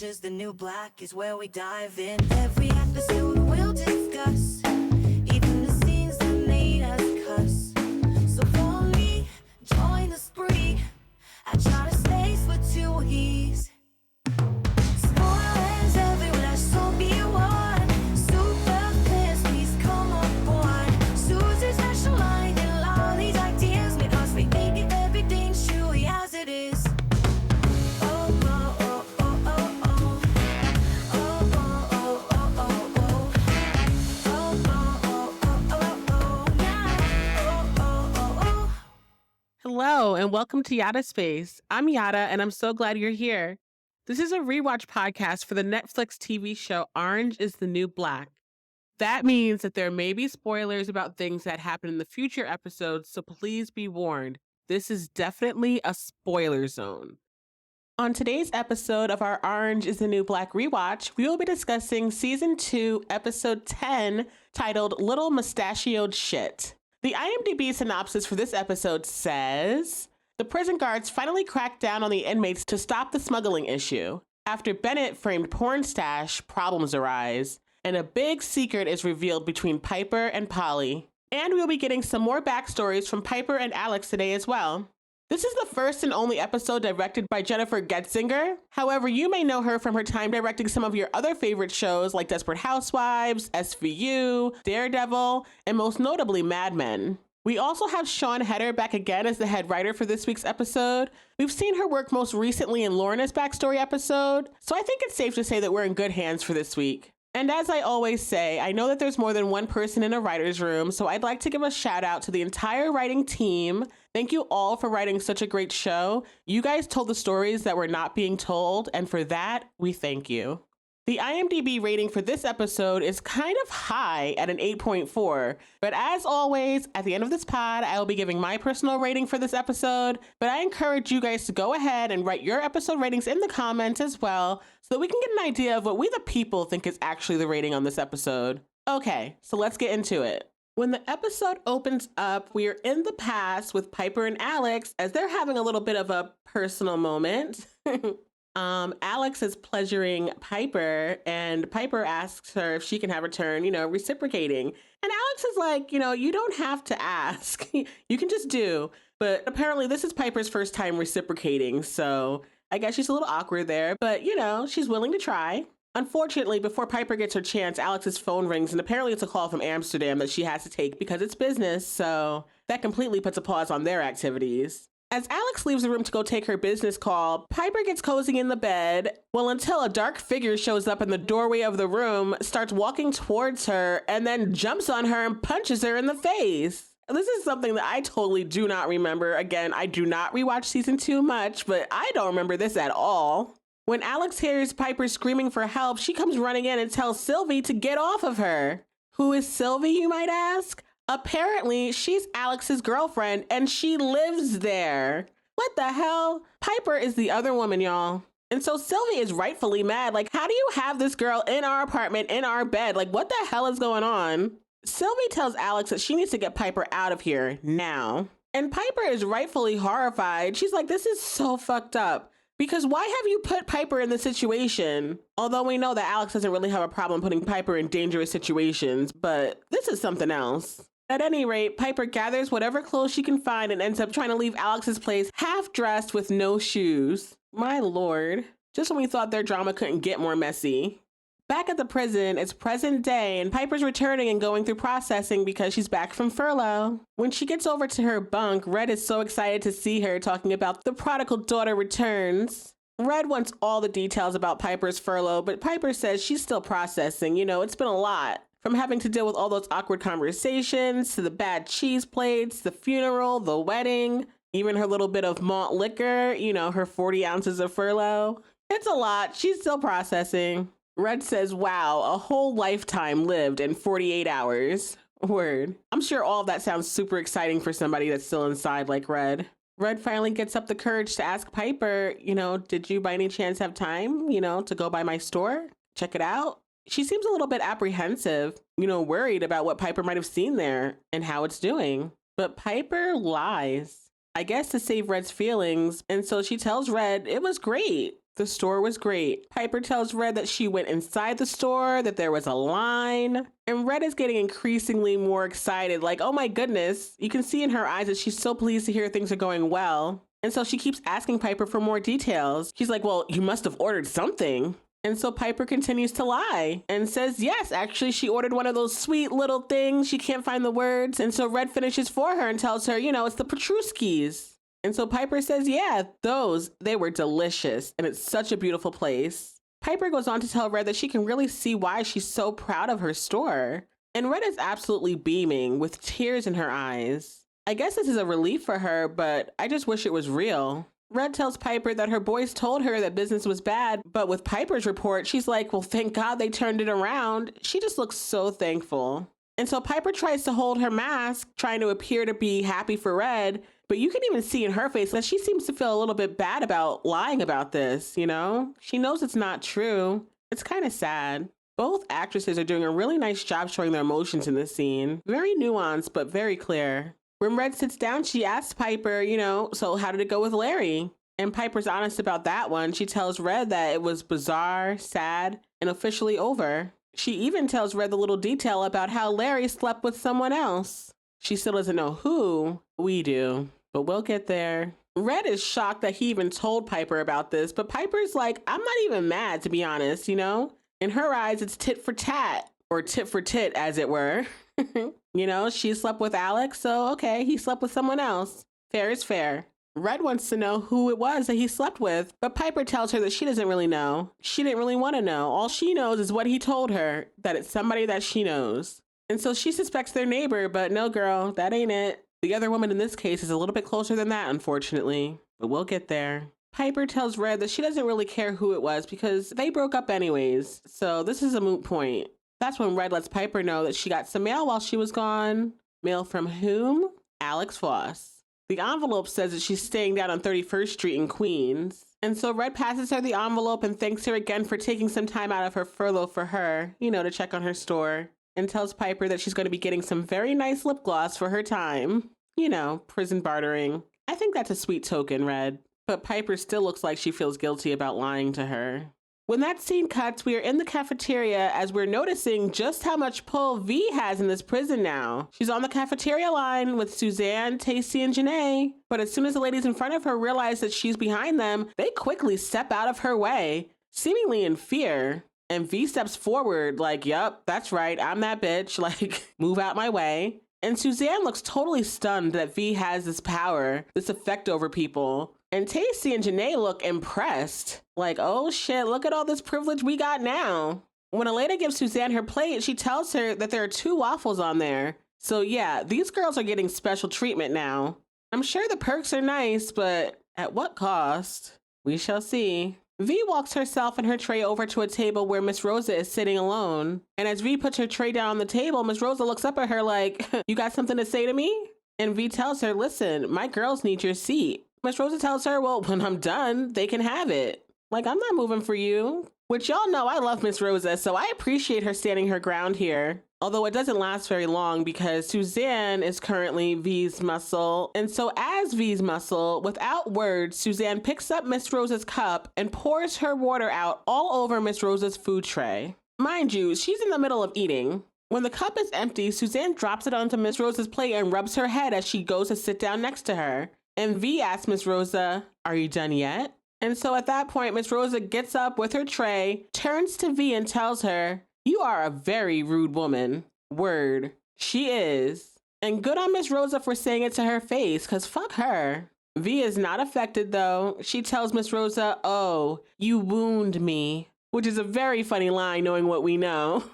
Orange is the new black is where we dive in. Every episode we'll discuss, even the scenes that made us cuss. So follow me, join the spree. I try to space for 2 E's. Spoilers everywhere, so be warned. Super fans, please come on board. Susie's special line and all these ideas because we make it everything truly as it is. Hello and welcome to Yadda Space. I'm Yadda and I'm so glad you're here. This is a rewatch podcast for the Netflix TV show Orange is the New Black. That means that there may be spoilers about things that happen in the future episodes, so please be warned. This is definitely a spoiler zone. On today's episode of our Orange is the New Black rewatch, we will be discussing Season 2, Episode 10, titled Little Mustachioed Sh. The IMDb synopsis for this episode says, the prison guards finally cracked down on the inmates to stop the smuggling issue. After Bennett framed porn stash, problems arise, and a big secret is revealed between Piper and Polly. And we'll be getting some more backstories from Piper and Alex today as well. This is the first and only episode directed by Jennifer Getzinger. However, you may know her from her time directing some of your other favorite shows like Desperate Housewives, SVU, Daredevil, and most notably Mad Men. We also have Sean Heder back again as the head writer for this week's episode. We've seen her work most recently in Lorna's backstory episode, so I think it's safe to say that we're in good hands for this week. And as I always say, I know that there's more than one person in a writer's room, so I'd like to give a shout out to the entire writing team. Thank you all for writing such a great show. You guys told the stories that were not being told, and for that, we thank you. The IMDb rating for this episode is kind of high at an 8.4, but as always, at the end of this pod, I will be giving my personal rating for this episode, but I encourage you guys to go ahead and write your episode ratings in the comments as well, so that we can get an idea of what we the people think is actually the rating on this episode. Okay, so let's get into it. When the episode opens up, we are in the past with Piper and Alex as they're having a little bit of a personal moment. Alex is pleasuring Piper, and Piper asks her if she can have her turn, reciprocating. And Alex is like, you don't have to ask. You can just do. But apparently this is Piper's first time reciprocating, so I guess she's a little awkward there. But, she's willing to try. Unfortunately, before Piper gets her chance, Alex's phone rings, and apparently it's a call from Amsterdam that she has to take because it's business, so that completely puts a pause on their activities. As Alex leaves the room to go take her business call, Piper gets cozy in the bed, until a dark figure shows up in the doorway of the room, starts walking towards her, and then jumps on her and punches her in the face. This is something that I totally do not remember. Again, I do not rewatch season 2 much, but I don't remember this at all. When Alex hears Piper screaming for help, she comes running in and tells Sylvie to get off of her. Who is Sylvie, you might ask? Apparently, she's Alex's girlfriend, and she lives there. What the hell? Piper is the other woman, y'all. And so Sylvie is rightfully mad. Like, how do you have this girl in our apartment, in our bed? Like, what the hell is going on? Sylvie tells Alex that she needs to get Piper out of here now. And Piper is rightfully horrified. She's like, this is so fucked up. Because why have you put Piper in this situation? Although we know that Alex doesn't really have a problem putting Piper in dangerous situations, but this is something else. At any rate, Piper gathers whatever clothes she can find and ends up trying to leave Alex's place half-dressed with no shoes. My lord. Just when we thought their drama couldn't get more messy. Back at the prison, it's present day, and Piper's returning and going through processing because she's back from furlough. When she gets over to her bunk, Red is so excited to see her, talking about the prodigal daughter returns. Red wants all the details about Piper's furlough, but Piper says she's still processing. It's been a lot. From having to deal with all those awkward conversations, to the bad cheese plates, the funeral, the wedding, even her little bit of malt liquor, her 40 ounces of furlough. It's a lot. She's still processing. Red says, wow, a whole lifetime lived in 48 hours. Word. I'm sure all of that sounds super exciting for somebody that's still inside like Red. Red finally gets up the courage to ask Piper, did you by any chance have time, to go by my store? Check it out? She seems a little bit apprehensive, worried about what Piper might have seen there and how it's doing. But Piper lies, I guess to save Red's feelings. And so she tells Red it was great. The store was great. Piper tells Red that she went inside the store, that there was a line, and Red is getting increasingly more excited. Like, oh my goodness, you can see in her eyes that she's so pleased to hear things are going well. And so she keeps asking Piper for more details. She's like, well, you must have ordered something. And so Piper continues to lie and says, yes, actually, she ordered one of those sweet little things. She can't find the words. And so Red finishes for her and tells her, it's the Petruskis. And so Piper says, yeah, they were delicious. And it's such a beautiful place. Piper goes on to tell Red that she can really see why she's so proud of her store. And Red is absolutely beaming with tears in her eyes. I guess this is a relief for her, but I just wish it was real. Red tells Piper that her boys told her that business was bad, but with Piper's report, she's like, well, thank God they turned it around. She just looks so thankful. And so Piper tries to hold her mask, trying to appear to be happy for Red, but you can even see in her face that she seems to feel a little bit bad about lying about this, She knows it's not true. It's kind of sad. Both actresses are doing a really nice job showing their emotions in this scene. Very nuanced, but very clear. When Red sits down, she asks Piper, so how did it go with Larry? And Piper's honest about that one. She tells Red that it was bizarre, sad, and officially over. She even tells Red the little detail about how Larry slept with someone else. She still doesn't know who. We do, but we'll get there. Red is shocked that he even told Piper about this, but Piper's like, I'm not even mad, to be honest, In her eyes, it's tit for tat, or tit for tit, as it were. She slept with Alex, so okay, he slept with someone else. Fair is fair. Red wants to know who it was that he slept with, but Piper tells her that she doesn't really know. She didn't really want to know. All she knows is what he told her, that it's somebody that she knows. And so she suspects their neighbor, but no, girl, that ain't it. The other woman in this case is a little bit closer than that, unfortunately, but we'll get there. Piper tells Red that she doesn't really care who it was because they broke up anyways, so this is a moot point. That's when Red lets Piper know that she got some mail while she was gone. Mail from whom? Alex Voss. The envelope says that she's staying down on 31st Street in Queens. And so Red passes her the envelope and thanks her again for taking some time out of her furlough for her, to check on her store. And tells Piper that she's going to be getting some very nice lip gloss for her time. Prison bartering. I think that's a sweet token, Red. But Piper still looks like she feels guilty about lying to her. When that scene cuts, we are in the cafeteria as we're noticing just how much pull V has in this prison now. She's on the cafeteria line with Suzanne, Taystee, and Janae. But as soon as the ladies in front of her realize that she's behind them, they quickly step out of her way, seemingly in fear. And V steps forward like, yup, that's right, I'm that bitch, like, move out my way. And Suzanne looks totally stunned that V has this power, this effect over people. And Taystee and Janae look impressed. Like, oh shit, look at all this privilege we got now. When Elena gives Suzanne her plate, she tells her that there are 2 waffles on there. So yeah, these girls are getting special treatment now. I'm sure the perks are nice, but at what cost? We shall see. V walks herself and her tray over to a table where Miss Rosa is sitting alone. And as V puts her tray down on the table, Miss Rosa looks up at her like, you got something to say to me? And V tells her, listen, my girls need your seat. Miss Rosa tells her, well, when I'm done, they can have it. Like, I'm not moving for you. Which y'all know I love Miss Rosa, so I appreciate her standing her ground here. Although it doesn't last very long because Suzanne is currently V's muscle. And so as V's muscle, without words, Suzanne picks up Miss Rosa's cup and pours her water out all over Miss Rosa's food tray. Mind you, she's in the middle of eating. When the cup is empty, Suzanne drops it onto Miss Rosa's plate and rubs her head as she goes to sit down next to her. And V asks Miss Rosa, are you done yet? And so at that point, Miss Rosa gets up with her tray, turns to V and tells her, you are a very rude woman. Word. She is. And good on Miss Rosa for saying it to her face, because fuck her. V is not affected though. She tells Miss Rosa, oh, you wound me. Which is a very funny line knowing what we know.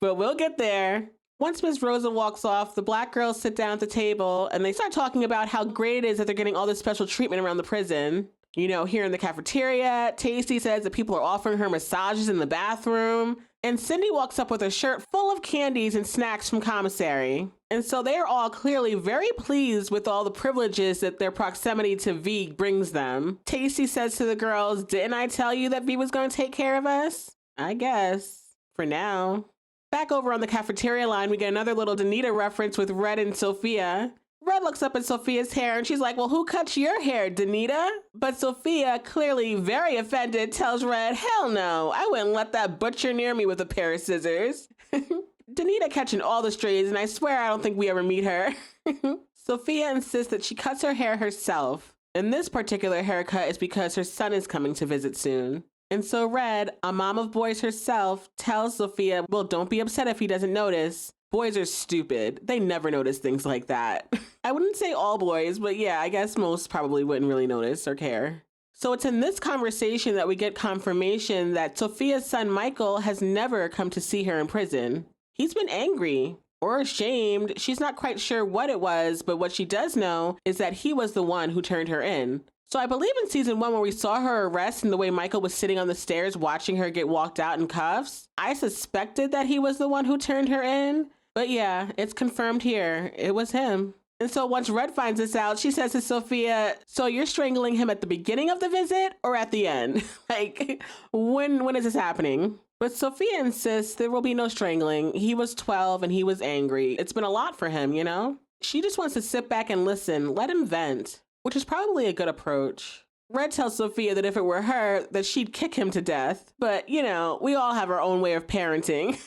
But we'll get there. Once Miss Rosa walks off, the black girls sit down at the table and they start talking about how great it is that they're getting all this special treatment around the prison. Here in the cafeteria, Taystee says that people are offering her massages in the bathroom. And Cindy walks up with a shirt full of candies and snacks from commissary. And so they are all clearly very pleased with all the privileges that their proximity to V brings them. Taystee says to the girls, didn't I tell you that V was going to take care of us? I guess. For now. Back over on the cafeteria line, we get another little Danita reference with Red and Sophia. Red looks up at Sophia's hair and she's like, well, who cut your hair, Danita? But Sophia, clearly very offended, tells Red, hell no, I wouldn't let that butcher near me with a pair of scissors. Danita catching all the strays, and I swear I don't think we ever meet her. Sophia insists that she cuts her hair herself. And this particular haircut is because her son is coming to visit soon. And so Red, a mom of boys herself, tells Sophia, well, don't be upset if he doesn't notice. Boys are stupid. They never notice things like that. I wouldn't say all boys, but yeah, I guess most probably wouldn't really notice or care. So it's in this conversation that we get confirmation that Sophia's son Michael has never come to see her in prison. He's been angry or ashamed. She's not quite sure what it was, but what she does know is that he was the one who turned her in. So I believe in season 1 where we saw her arrest and the way Michael was sitting on the stairs watching her get walked out in cuffs, I suspected that he was the one who turned her in. But yeah, it's confirmed here. It was him. And so once Red finds this out, she says to Sophia, so you're strangling him at the beginning of the visit or at the end? Like, when is this happening? But Sophia insists there will be no strangling. He was 12 and he was angry. It's been a lot for him, you know? She just wants to sit back and listen, let him vent, which is probably a good approach. Red tells Sophia that if it were her, that she'd kick him to death. But, you know, we all have our own way of parenting.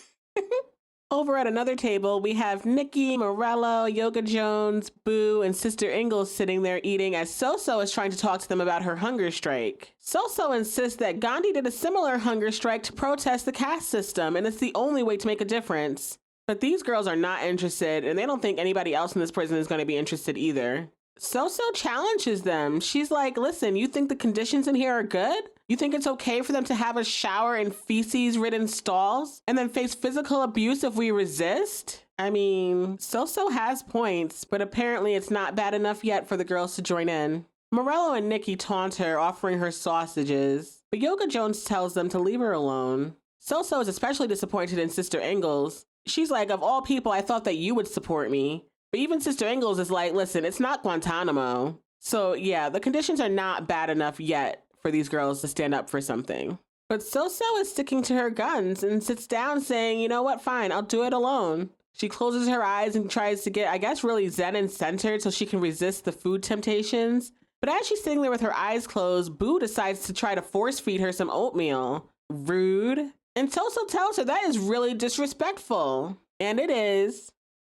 Over at another table, we have Nicky, Morello, Yoga Jones, Boo, and Sister Ingalls sitting there eating as So-So is trying to talk to them about her hunger strike. So-So insists that Gandhi did a similar hunger strike to protest the caste system, and it's the only way to make a difference. But these girls are not interested, and they don't think anybody else in this prison is going to be interested either. So-So challenges them. She's like, listen, you think the conditions in here are good? You think it's okay for them to have a shower in feces-ridden stalls and then face physical abuse if we resist? I mean, So-So has points, but apparently it's not bad enough yet for the girls to join in. Morello and Nicky taunt her, offering her sausages, but Yoga Jones tells them to leave her alone. So-So is especially disappointed in Sister Ingalls. She's like, of all people, I thought that you would support me. But even Sister Ingalls is like, listen, it's not Guantanamo. So yeah, the conditions are not bad enough yet for these girls to stand up for something. But So-So is sticking to her guns and sits down saying, you know what, fine, I'll do it alone. She closes her eyes and tries to get, I guess, really zen and centered so she can resist the food temptations. But as she's sitting there with her eyes closed, Boo decides to try to force feed her some oatmeal. Rude. And So-So tells her that is really disrespectful. And it is.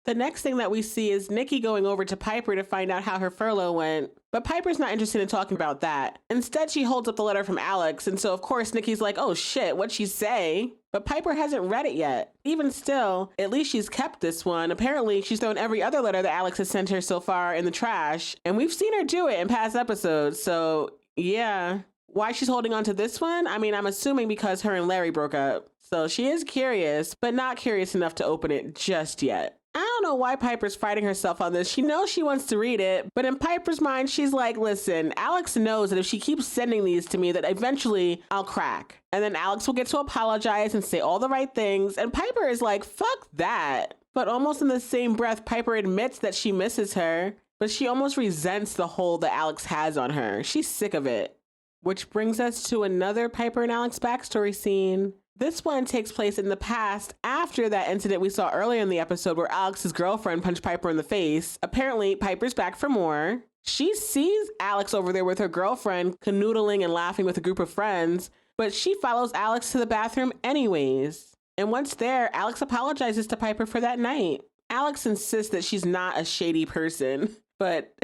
The next thing that we see is Nicky going over to Piper to find out how her furlough went. But Piper's not interested in talking about that. Instead, she holds up the letter from Alex. And so, of course, Nicky's like, oh shit, what'd she say? But Piper hasn't read it yet. Even still, at least she's kept this one. Apparently, she's thrown every other letter that Alex has sent her so far in the trash. And we've seen her do it in past episodes. So, yeah. Why she's holding on to this one? I mean, I'm assuming because her and Larry broke up. So she is curious, but not curious enough to open it just yet. I don't know why Piper's fighting herself on this. She knows she wants to read it, but in Piper's mind, she's like, listen, Alex knows that if she keeps sending these to me, that eventually I'll crack. And then Alex will get to apologize and say all the right things. And Piper is like, fuck that. But almost in the same breath, Piper admits that she misses her, but she almost resents the hold that Alex has on her. She's sick of it. Which brings us to another Piper and Alex backstory scene. This one takes place in the past after that incident we saw earlier in the episode where Alex's girlfriend punched Piper in the face. Apparently, Piper's back for more. She sees Alex over there with her girlfriend canoodling and laughing with a group of friends, but she follows Alex to the bathroom anyways. And once there, Alex apologizes to Piper for that night. Alex insists that she's not a shady person, but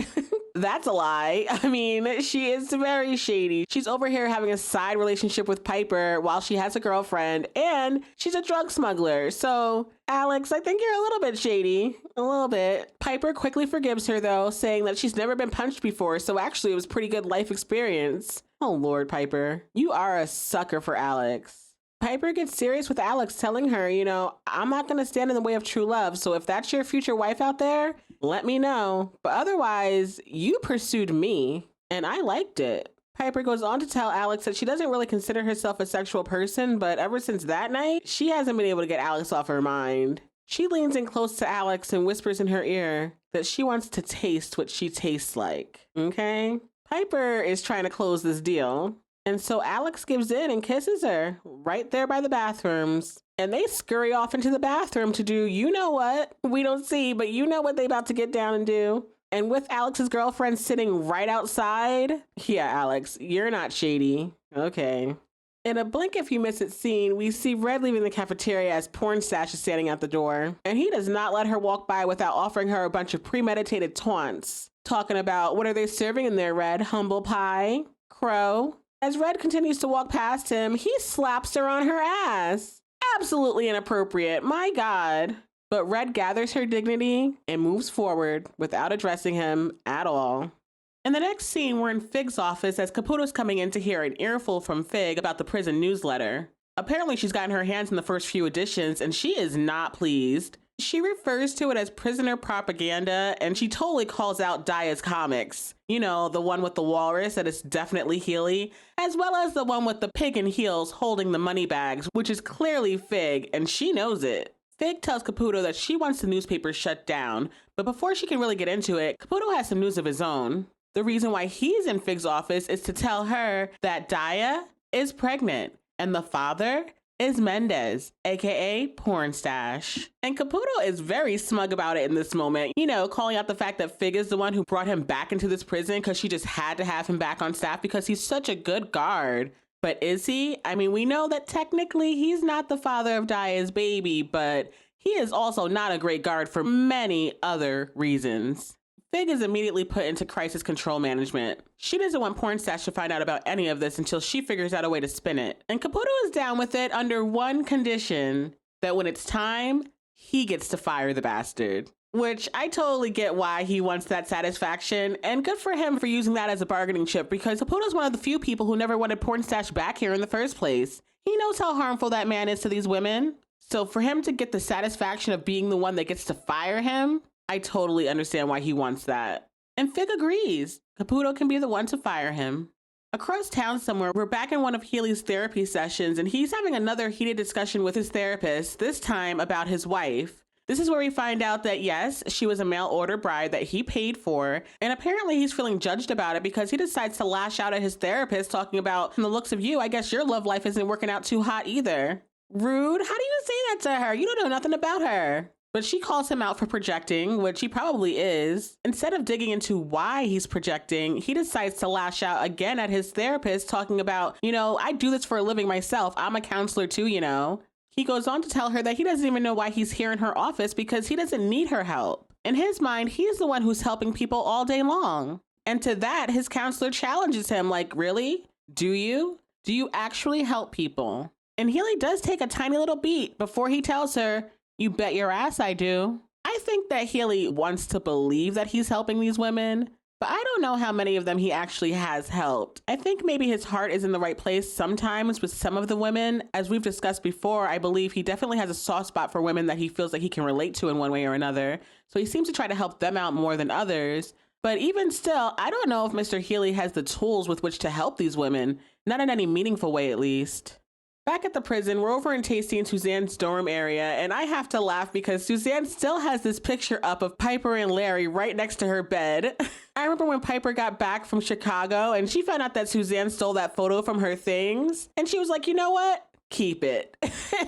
that's a lie. I mean, she is very shady. She's over here having a side relationship with Piper while she has a girlfriend, and she's a drug smuggler. So, Alex, I think you're a little bit shady. A little bit. Piper quickly forgives her, though, saying that she's never been punched before, so actually it was pretty good life experience. Oh, Lord, Piper. You are a sucker for Alex. Piper gets serious with Alex, telling her, you know, I'm not going to stand in the way of true love. So if that's your future wife out there, let me know. But otherwise, you pursued me and I liked it. Piper goes on to tell Alex that she doesn't really consider herself a sexual person, but ever since that night, she hasn't been able to get Alex off her mind. She leans in close to Alex and whispers in her ear that she wants to taste what she tastes like. Okay? Piper is trying to close this deal. And so Alex gives in and kisses her right there by the bathrooms. And they scurry off into the bathroom to do, you know what? We don't see, but you know what they about to get down and do. And with Alex's girlfriend sitting right outside? Yeah, Alex, you're not shady. Okay. In a blink if you miss it scene, we see Red leaving the cafeteria as Porn Stash is standing at the door. And he does not let her walk by without offering her a bunch of premeditated taunts. Talking about, what are they serving in there, Red? Humble pie? Crow? As Red continues to walk past him, he slaps her on her ass. Absolutely inappropriate, my God. But Red gathers her dignity and moves forward without addressing him at all. In the next scene, we're in Fig's office as Caputo's coming in to hear an earful from Fig about the prison newsletter. Apparently, she's gotten her hands in the first few editions and she is not pleased. She refers to it as prisoner propaganda and she totally calls out Daya's comics. You know, the one with the walrus that is definitely Healy, as well as the one with the pig in heels holding the money bags, which is clearly Fig, and she knows it. Fig tells Caputo that she wants the newspaper shut down, but before she can really get into it, Caputo has some news of his own. The reason why he's in Fig's office is to tell her that Daya is pregnant and the father is Mendez, aka Porn Stash. And Caputo is very smug about it in this moment, you know, calling out the fact that Fig is the one who brought him back into this prison because she just had to have him back on staff because he's such a good guard. But is he? I mean, we know that technically he's not the father of Daya's baby, but he is also not a great guard for many other reasons. Fig is immediately put into crisis control management. She doesn't want Porn Stash to find out about any of this until she figures out a way to spin it. And Caputo is down with it under one condition, that when it's time, he gets to fire the bastard. Which I totally get why he wants that satisfaction, and good for him for using that as a bargaining chip because Caputo's one of the few people who never wanted Porn Stash back here in the first place. He knows how harmful that man is to these women. So for him to get the satisfaction of being the one that gets to fire him, I totally understand why he wants that. And Fig agrees. Caputo can be the one to fire him. Across town somewhere, we're back in one of Healy's therapy sessions and he's having another heated discussion with his therapist, this time about his wife. This is where we find out that yes, she was a mail order bride that he paid for, and apparently he's feeling judged about it because he decides to lash out at his therapist talking about, from the looks of you, I guess your love life isn't working out too hot either. Rude, how do you say that to her? You don't know nothing about her. But she calls him out for projecting, which he probably is. Instead of digging into why he's projecting, he decides to lash out again at his therapist, talking about, you know, I do this for a living myself. I'm a counselor too, you know. He goes on to tell her that he doesn't even know why he's here in her office because he doesn't need her help. In his mind, he's the one who's helping people all day long. And to that, his counselor challenges him like, really? Do you? Do you actually help people? And Healy does take a tiny little beat before he tells her, you bet your ass I do. I think that Healy wants to believe that he's helping these women, but I don't know how many of them he actually has helped. I think maybe his heart is in the right place sometimes with some of the women. As we've discussed before, I believe he definitely has a soft spot for women that he feels like he can relate to in one way or another. So he seems to try to help them out more than others. But even still, I don't know if Mr. Healy has the tools with which to help these women, not in any meaningful way at least. Back at the prison, we're over in Taystee and Suzanne's dorm area, and I have to laugh because Suzanne still has this picture up of Piper and Larry right next to her bed. I remember when Piper got back from Chicago and she found out that Suzanne stole that photo from her things, and she was like, you know what? Keep it.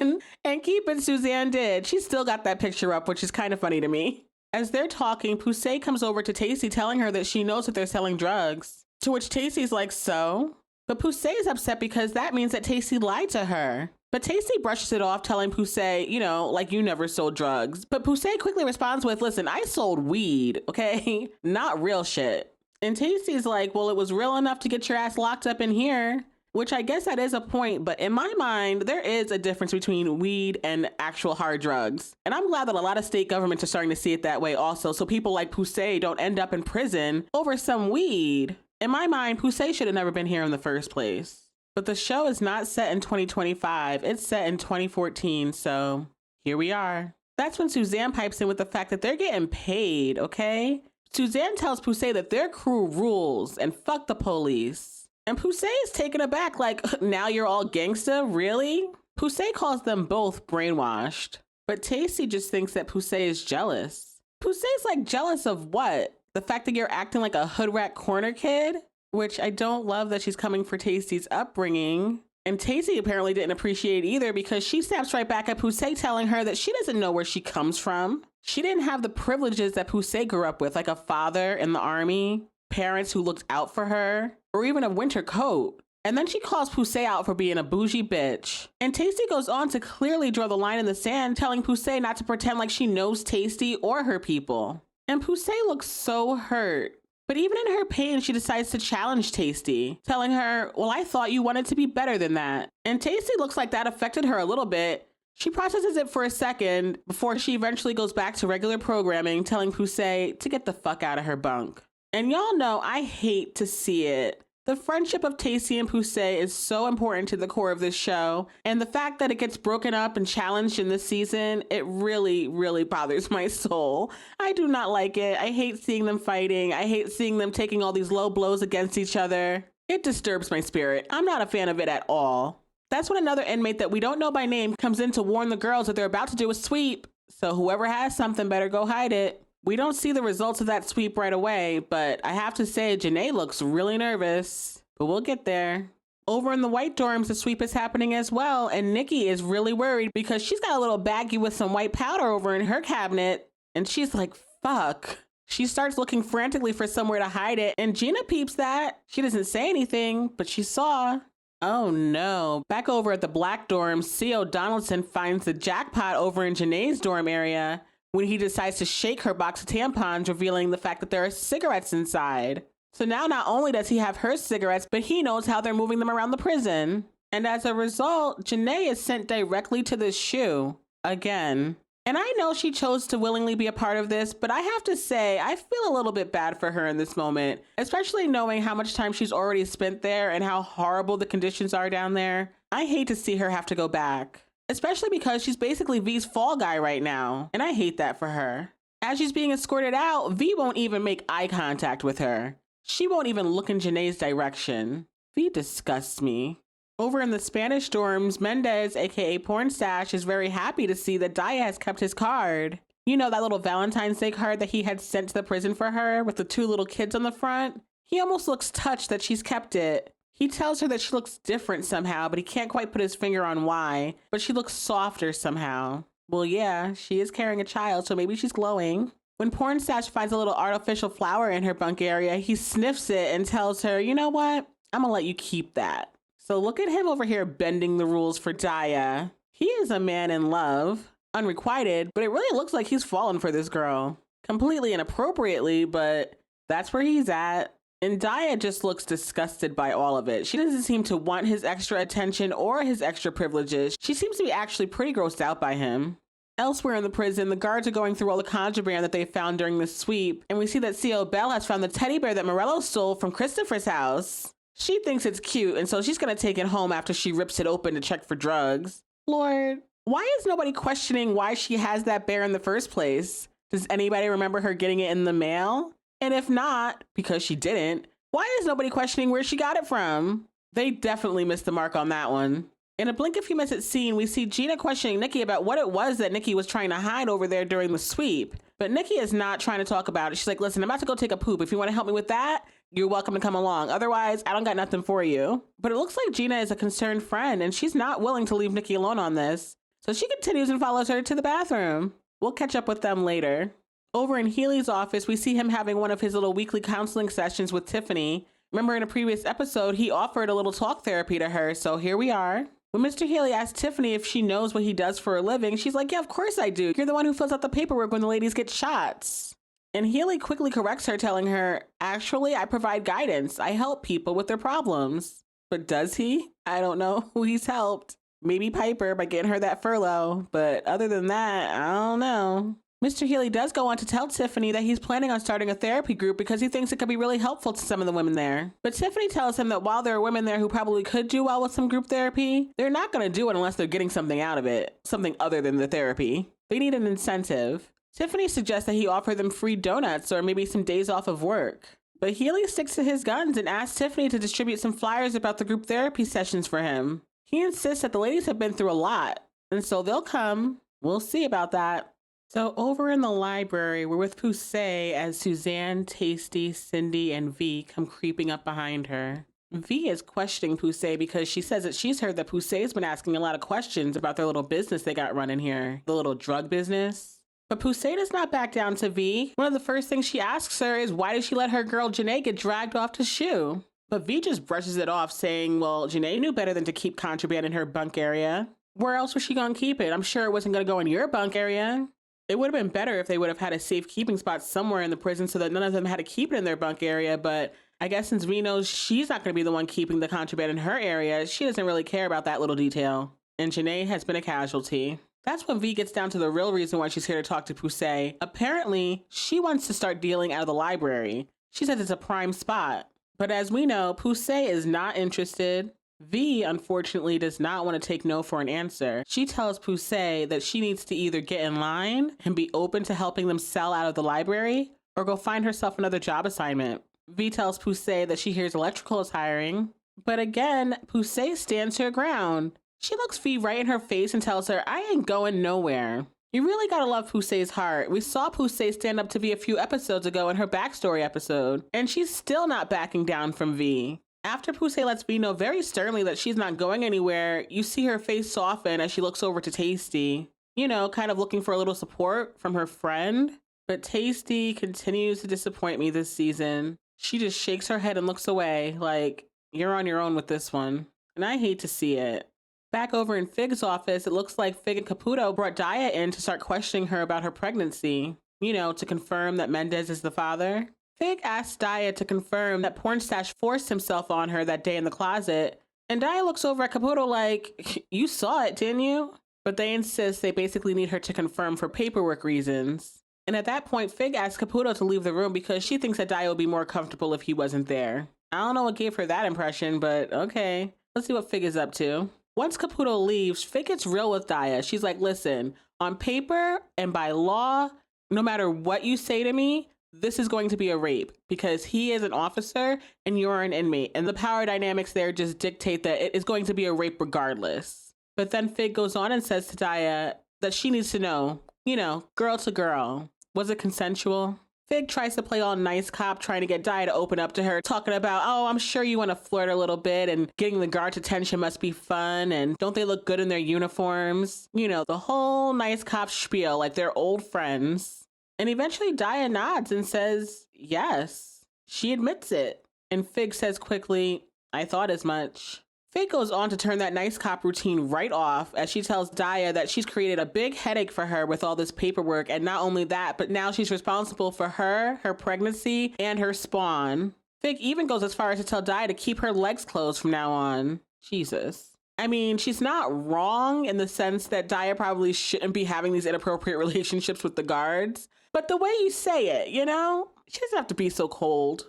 and keep it, Suzanne did. She still got that picture up, which is kind of funny to me. As they're talking, Poussey comes over to Taystee telling her that she knows that they're selling drugs. To which Taystee's like, so? But Poussey is upset because that means that Taystee lied to her. But Taystee brushes it off, telling Poussey, you know, like you never sold drugs. But Poussey quickly responds with, listen, I sold weed, okay? Not real shit. And Taystee's like, well, it was real enough to get your ass locked up in here. Which I guess that is a point, but in my mind, there is a difference between weed and actual hard drugs. And I'm glad that a lot of state governments are starting to see it that way also, so people like Poussey don't end up in prison over some weed. In my mind, Poussey should have never been here in the first place. But the show is not set in 2025, it's set in 2014, so here we are. That's when Suzanne pipes in with the fact that they're getting paid, okay? Suzanne tells Poussey that their crew rules and fuck the police. And Poussey is taken aback like, now you're all gangsta, really? Poussey calls them both brainwashed. But Taystee just thinks that Poussey is jealous. Poussey's like, jealous of what? The fact that you're acting like a hood rat corner kid? Which I don't love that she's coming for Taystee's upbringing. And Taystee apparently didn't appreciate it either because she snaps right back at Poussey, telling her that she doesn't know where she comes from. She didn't have the privileges that Poussey grew up with, like a father in the army, parents who looked out for her, or even a winter coat. And then she calls Poussey out for being a bougie bitch. And Taystee goes on to clearly draw the line in the sand, telling Poussey not to pretend like she knows Taystee or her people. And Poussey looks so hurt. But even in her pain, she decides to challenge Taystee, telling her, well, I thought you wanted to be better than that. And Taystee looks like that affected her a little bit. She processes it for a second before she eventually goes back to regular programming, telling Poussey to get the fuck out of her bunk. And y'all know I hate to see it. The friendship of Taystee and Poussey is so important to the core of this show, and the fact that it gets broken up and challenged in this season, it really, really bothers my soul. I do not like it. I hate seeing them fighting. I hate seeing them taking all these low blows against each other. It disturbs my spirit. I'm not a fan of it at all. That's when another inmate that we don't know by name comes in to warn the girls that they're about to do a sweep, so whoever has something better go hide it. We don't see the results of that sweep right away, but I have to say Janae looks really nervous, but we'll get there. Over in the white dorms, the sweep is happening as well, and Nicky is really worried because she's got a little baggie with some white powder over in her cabinet, and she's like, fuck. She starts looking frantically for somewhere to hide it, and Gina peeps that. She doesn't say anything, but she saw. Oh no. Back over at the black dorm, C.O. Donaldson finds the jackpot over in Janae's dorm area when he decides to shake her box of tampons, revealing the fact that there are cigarettes inside. So now not only does he have her cigarettes, but he knows how they're moving them around the prison. And as a result, Janae is sent directly to the SHU again. And I know she chose to willingly be a part of this, but I have to say, I feel a little bit bad for her in this moment, especially knowing how much time she's already spent there and how horrible the conditions are down there. I hate to see her have to go back. Especially because she's basically V's fall guy right now, and I hate that for her. As she's being escorted out, V won't even make eye contact with her. She won't even look in Janae's direction. V disgusts me. Over in the Spanish dorms, Mendez, aka Porn Stash, is very happy to see that Daya has kept his card. You know, that little Valentine's Day card that he had sent to the prison for her with the 2 little kids on the front? He almost looks touched that she's kept it. He tells her that she looks different somehow, but he can't quite put his finger on why. But she looks softer somehow. Well, yeah, she is carrying a child, so maybe she's glowing. When Porn Stash finds a little artificial flower in her bunk area, he sniffs it and tells her, you know what? I'm gonna let you keep that. So look at him over here bending the rules for Daya. He is a man in love, unrequited, but it really looks like he's fallen for this girl. Completely inappropriately, but that's where he's at. And Daya just looks disgusted by all of it. She doesn't seem to want his extra attention or his extra privileges. She seems to be actually pretty grossed out by him. Elsewhere in the prison, the guards are going through all the contraband that they found during the sweep, and we see that C.O. Bell has found the teddy bear that Morello stole from Christopher's house. She thinks it's cute, and so she's gonna take it home after she rips it open to check for drugs. Lord, why is nobody questioning why she has that bear in the first place? Does anybody remember her getting it in the mail? And if not, because she didn't, why is nobody questioning where she got it from? They definitely missed the mark on that one. In a blink if you miss it scene, we see Gina questioning Nicky about what it was that Nicky was trying to hide over there during the sweep. But Nicky is not trying to talk about it. She's like, listen, I'm about to go take a poop. If you want to help me with that, you're welcome to come along. Otherwise, I don't got nothing for you. But it looks like Gina is a concerned friend, and she's not willing to leave Nicky alone on this. So she continues and follows her to the bathroom. We'll catch up with them later. Over in Healy's office, we see him having one of his little weekly counseling sessions with Tiffany. Remember in a previous episode, he offered a little talk therapy to her, so here we are. When Mr. Healy asks Tiffany if she knows what he does for a living, she's like, yeah, of course I do. You're the one who fills out the paperwork when the ladies get shots. And Healy quickly corrects her, telling her, actually, I provide guidance. I help people with their problems. But does he? I don't know who he's helped. Maybe Piper by getting her that furlough. But other than that, I don't know. Mr. Healy does go on to tell Tiffany that he's planning on starting a therapy group because he thinks it could be really helpful to some of the women there. But Tiffany tells him that while there are women there who probably could do well with some group therapy, they're not going to do it unless they're getting something out of it, something other than the therapy. They need an incentive. Tiffany suggests that he offer them free donuts or maybe some days off of work. But Healy sticks to his guns and asks Tiffany to distribute some flyers about the group therapy sessions for him. He insists that the ladies have been through a lot, and so they'll come. We'll see about that. So over in the library, we're with Poussey as Suzanne, Taystee, Cindy, and V come creeping up behind her. Vee is questioning Poussey because she says that she's heard that Poussey's been asking a lot of questions about their little business they got running here, the little drug business. But Poussey does not back down to Vee. One of the first things she asks her is why did she let her girl Janae get dragged off to SHU? But Vee just brushes it off, saying, well, Janae knew better than to keep contraband in her bunk area. Where else was she gonna keep it? I'm sure it wasn't gonna go in your bunk area. It would have been better if they would have had a safe keeping spot somewhere in the prison so that none of them had to keep it in their bunk area, but I guess since Vee knows she's not going to be the one keeping the contraband in her area, she doesn't really care about that little detail. And Janae has been a casualty. That's when Vee gets down to the real reason why she's here to talk to Poussey. Apparently, she wants to start dealing out of the library. She says it's a prime spot. But as we know, Poussey is not interested. Vee, unfortunately, does not want to take no for an answer. She tells Poussey that she needs to either get in line and be open to helping them sell out of the library or go find herself another job assignment. Vee tells Poussey that she hears electrical is hiring. But again, Poussey stands her ground. She looks Vee right in her face and tells her, I ain't going nowhere. You really gotta love Poussey's heart. We saw Poussey stand up to Vee a few episodes ago in her backstory episode, and she's still not backing down from Vee. After Poussey lets Vee know very sternly that she's not going anywhere, you see her face soften as she looks over to Taystee. You know, kind of looking for a little support from her friend. But Taystee continues to disappoint me this season. She just shakes her head and looks away, like, you're on your own with this one. And I hate to see it. Back over in Fig's office, it looks like Fig and Caputo brought Daya in to start questioning her about her pregnancy. You know, to confirm that Mendez is the father. Fig asks Daya to confirm that Pornstash forced himself on her that day in the closet. And Daya looks over at Caputo like, you saw it, didn't you? But they insist they basically need her to confirm for paperwork reasons. And at that point, Fig asks Caputo to leave the room because she thinks that Daya would be more comfortable if he wasn't there. I don't know what gave her that impression, but okay. Let's see what Fig is up to. Once Caputo leaves, Fig gets real with Daya. She's like, listen, on paper and by law, no matter what you say to me, this is going to be a rape because he is an officer and you're an inmate. And the power dynamics there just dictate that it is going to be a rape regardless. But then Fig goes on and says to Daya that she needs to know, you know, girl to girl. Was it consensual? Fig tries to play all nice cop, trying to get Daya to open up to her, talking about, oh, I'm sure you want to flirt a little bit and getting the guard's attention must be fun and don't they look good in their uniforms? You know, the whole nice cop spiel like they're old friends. And eventually Daya nods and says, yes, she admits it. And Fig says quickly, I thought as much. Fig goes on to turn that nice cop routine right off as she tells Daya that she's created a big headache for her with all this paperwork. And not only that, but now she's responsible for her pregnancy, and her spawn. Fig even goes as far as to tell Daya to keep her legs closed from now on. Jesus. I mean, she's not wrong in the sense that Daya probably shouldn't be having these inappropriate relationships with the guards. But the way you say it, you know, she doesn't have to be so cold.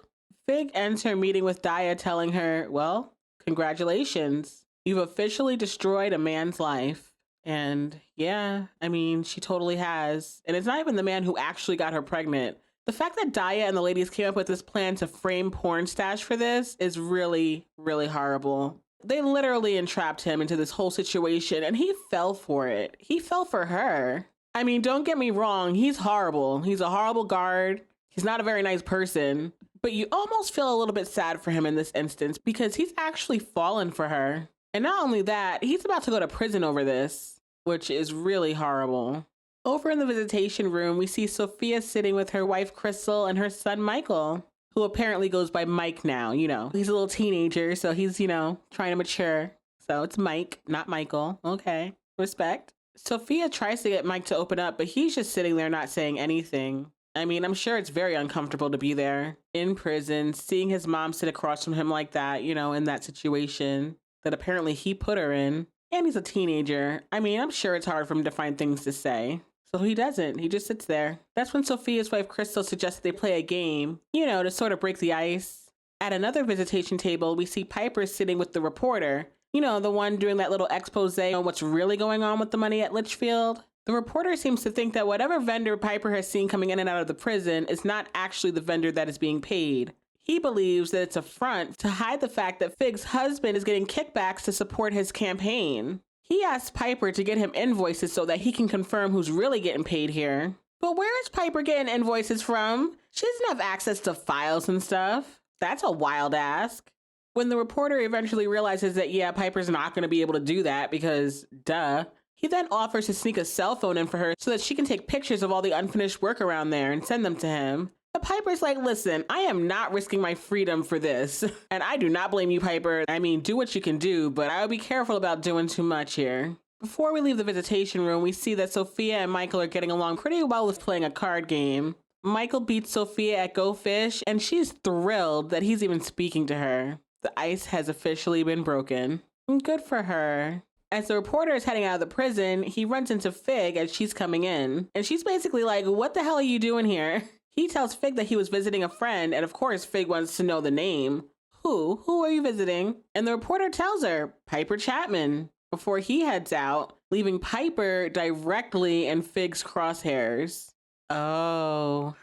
Fig ends her meeting with Daya telling her, well, congratulations. You've officially destroyed a man's life. And yeah, I mean, she totally has. And it's not even the man who actually got her pregnant. The fact that Daya and the ladies came up with this plan to frame Pornstash for this is really, really horrible. They literally entrapped him into this whole situation and he fell for it. He fell for her. I mean, don't get me wrong. He's horrible. He's a horrible guard. He's not a very nice person. But you almost feel a little bit sad for him in this instance because he's actually fallen for her. And not only that, he's about to go to prison over this, which is really horrible. Over in the visitation room, we see Sophia sitting with her wife, Crystal, and her son, Michael, who apparently goes by Mike now. You know, he's a little teenager, so he's, you know, trying to mature. So it's Mike, not Michael. Okay, respect. Sophia tries to get Mike to open up, but he's just sitting there not saying anything. I mean, I'm sure it's very uncomfortable to be there in prison, seeing his mom sit across from him like that, you know, in that situation that apparently he put her in. And he's a teenager. I mean, I'm sure it's hard for him to find things to say. So he doesn't. He just sits there. That's when Sophia's wife, Crystal, suggests they play a game, you know, to sort of break the ice. At another visitation table, we see Piper sitting with the reporter, you know, the one doing that little expose on what's really going on with the money at Litchfield. The reporter seems to think that whatever vendor Piper has seen coming in and out of the prison is not actually the vendor that is being paid. He believes that it's a front to hide the fact that Fig's husband is getting kickbacks to support his campaign. He asks Piper to get him invoices so that he can confirm who's really getting paid here. But where is Piper getting invoices from? She doesn't have access to files and stuff. That's a wild ask. When the reporter eventually realizes that, yeah, Piper's not going to be able to do that because, duh, he then offers to sneak a cell phone in for her so that she can take pictures of all the unfinished work around there and send them to him. But Piper's like, listen, I am not risking my freedom for this. And I do not blame you, Piper. I mean, do what you can do, but I would be careful about doing too much here. Before we leave the visitation room, we see that Sophia and Michael are getting along pretty well with playing a card game. Michael beats Sophia at Go Fish, and she's thrilled that he's even speaking to her. The ice has officially been broken. Good for her. As the reporter is heading out of the prison, he runs into Fig as she's coming in. And she's basically like, what the hell are you doing here? He tells Fig that he was visiting a friend, and of course Fig wants to know the name. Who? Who are you visiting? And the reporter tells her, Piper Chapman, before he heads out, leaving Piper directly in Fig's crosshairs. Oh,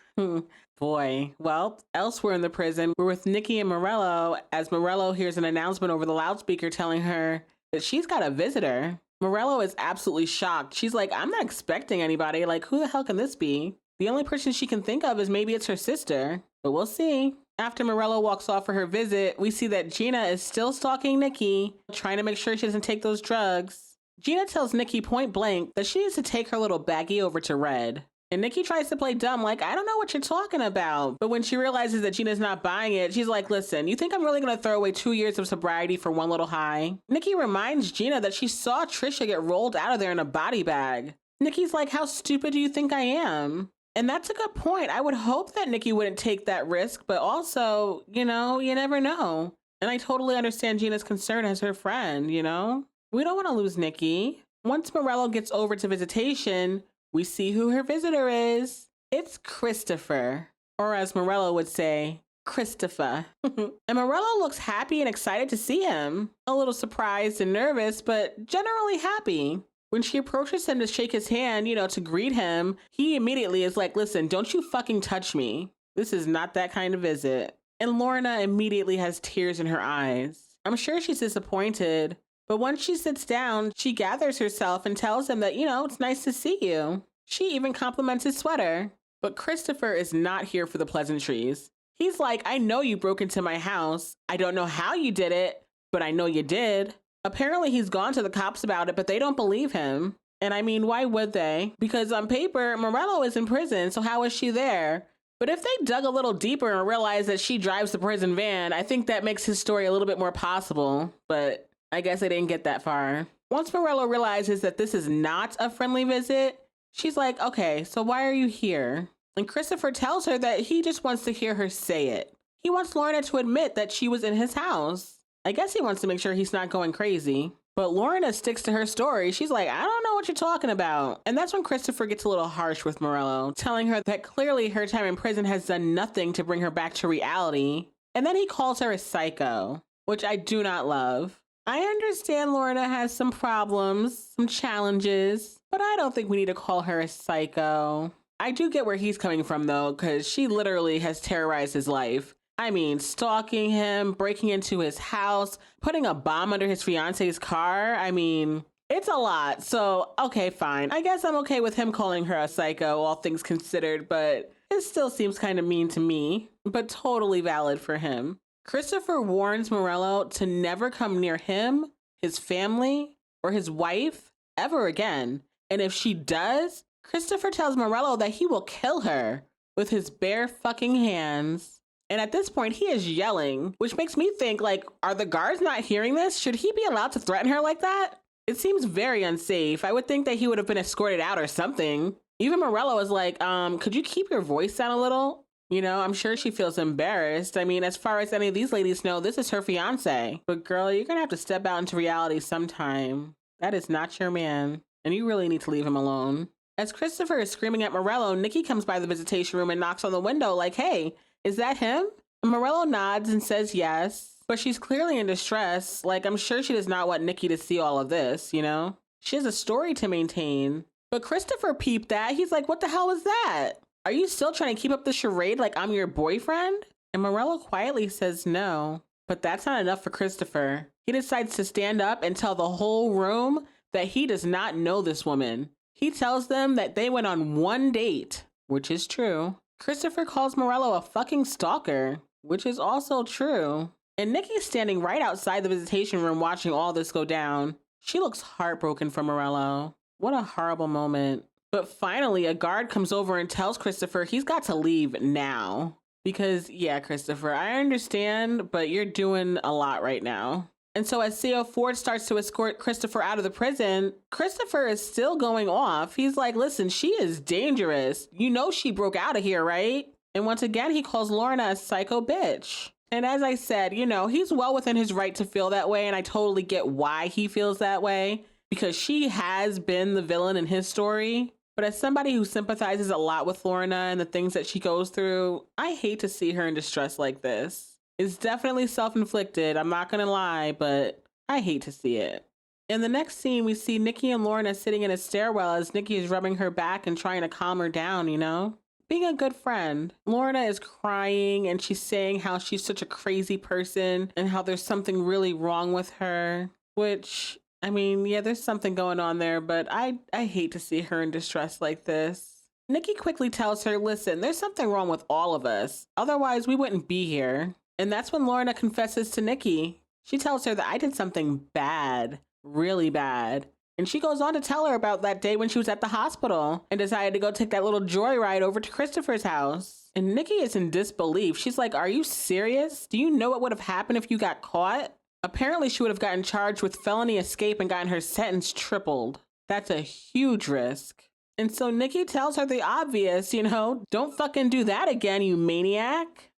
boy. Well, elsewhere in the prison, we're with Nicky and Morello as Morello hears an announcement over the loudspeaker telling her that she's got a visitor. Morello is absolutely shocked. She's like, I'm not expecting anybody. Like, who the hell can this be? The only person she can think of is maybe it's her sister, but we'll see. After Morello walks off for her visit, we see that Gina is still stalking Nicky, trying to make sure she doesn't take those drugs. Gina tells Nicky point blank that she needs to take her little baggie over to Red. And Nicky tries to play dumb, like, I don't know what you're talking about. But when she realizes that Gina's not buying it, she's like, listen, you think I'm really gonna throw away 2 years of sobriety for one little high? Nicky reminds Gina that she saw Trisha get rolled out of there in a body bag. Nicky's like, how stupid do you think I am? And that's a good point. I would hope that Nicky wouldn't take that risk, but also, you know, you never know. And I totally understand Gina's concern as her friend, you know? We don't want to lose Nicky. Once Morello gets over to visitation, we see who her visitor is. It's Christopher, or as Morello would say, Christopher. And Morello looks happy and excited to see him. A little surprised and nervous, but generally happy. When she approaches him to shake his hand, you know, to greet him, he immediately is like, listen, don't you fucking touch me. This is not that kind of visit. And Lorna immediately has tears in her eyes. I'm sure she's disappointed, but once she sits down, she gathers herself and tells him that, you know, it's nice to see you. She even compliments his sweater. But Christopher is not here for the pleasantries. He's like, I know you broke into my house. I don't know how you did it, but I know you did. Apparently he's gone to the cops about it, but they don't believe him. And I mean, why would they? Because on paper, Morello is in prison, so how is she there? But if they dug a little deeper and realized that she drives the prison van, I think that makes his story a little bit more possible. But I guess they didn't get that far. Once Morello realizes that this is not a friendly visit, she's like, okay, so why are you here? And Christopher tells her that he just wants to hear her say it. He wants Lorna to admit that she was in his house. I guess he wants to make sure he's not going crazy. But Lorna sticks to her story. She's like, I don't know what you're talking about. And that's when Christopher gets a little harsh with Morello, telling her that clearly her time in prison has done nothing to bring her back to reality. And then he calls her a psycho, which I do not love. I understand Lorna has some problems, some challenges, but I don't think we need to call her a psycho. I do get where he's coming from though, because she literally has terrorized his life. I mean, stalking him, breaking into his house, putting a bomb under his fiance's car. I mean, it's a lot. So, okay, fine. I guess I'm okay with him calling her a psycho, all things considered, but it still seems kind of mean to me, but totally valid for him. Christopher warns Morello to never come near him, his family, or his wife ever again. And if she does, Christopher tells Morello that he will kill her with his bare fucking hands. And at this point, he is yelling, which makes me think, like, are the guards not hearing this? Should he be allowed to threaten her like that? It seems very unsafe. I would think that he would have been escorted out or something. Even Morello is like, could you keep your voice down a little? You know, I'm sure she feels embarrassed. I mean, as far as any of these ladies know, this is her fiance. But girl, you're gonna have to step out into reality sometime. That is not your man. And you really need to leave him alone. As Christopher is screaming at Morello, Nicky comes by the visitation room and knocks on the window like, hey, is that him? And Morello nods and says yes, but she's clearly in distress. Like, I'm sure she does not want Nicky to see all of this, you know? She has a story to maintain. But Christopher peeped that. He's like, what the hell was that? Are you still trying to keep up the charade like I'm your boyfriend? And Morello quietly says no. But that's not enough for Christopher. He decides to stand up and tell the whole room that he does not know this woman. He tells them that they went on one date, which is true. Christopher calls Morello a fucking stalker, which is also true. And Nicky's standing right outside the visitation room watching all this go down. She looks heartbroken for Morello. What a horrible moment. But finally, a guard comes over and tells Christopher he's got to leave now. Because, yeah, Christopher, I understand, but you're doing a lot right now. And so as CO Ford starts to escort Christopher out of the prison, Christopher is still going off. He's like, listen, she is dangerous. You know she broke out of here, right? And once again, he calls Lorna a psycho bitch. And as I said, you know, he's well within his right to feel that way. And I totally get why he feels that way, because she has been the villain in his story. But as somebody who sympathizes a lot with Lorna and the things that she goes through, I hate to see her in distress like this. It's definitely self-inflicted, I'm not gonna lie, but I hate to see it. In the next scene, we see Nicky and Lorna sitting in a stairwell as Nicky is rubbing her back and trying to calm her down, you know? Being a good friend. Lorna is crying and she's saying how she's such a crazy person and how there's something really wrong with her, which, I mean, yeah, there's something going on there, but I hate to see her in distress like this. Nicky quickly tells her, listen, there's something wrong with all of us. Otherwise, we wouldn't be here. And that's when Lorna confesses to Nicky. She tells her that I did something bad, really bad. And she goes on to tell her about that day when she was at the hospital and decided to go take that little joyride over to Christopher's house. And Nicky is in disbelief. She's like, are you serious? Do you know what would have happened if you got caught? Apparently she would have gotten charged with felony escape and gotten her sentence tripled. That's a huge risk. And so Nicky tells her the obvious, you know, don't fucking do that again, you maniac.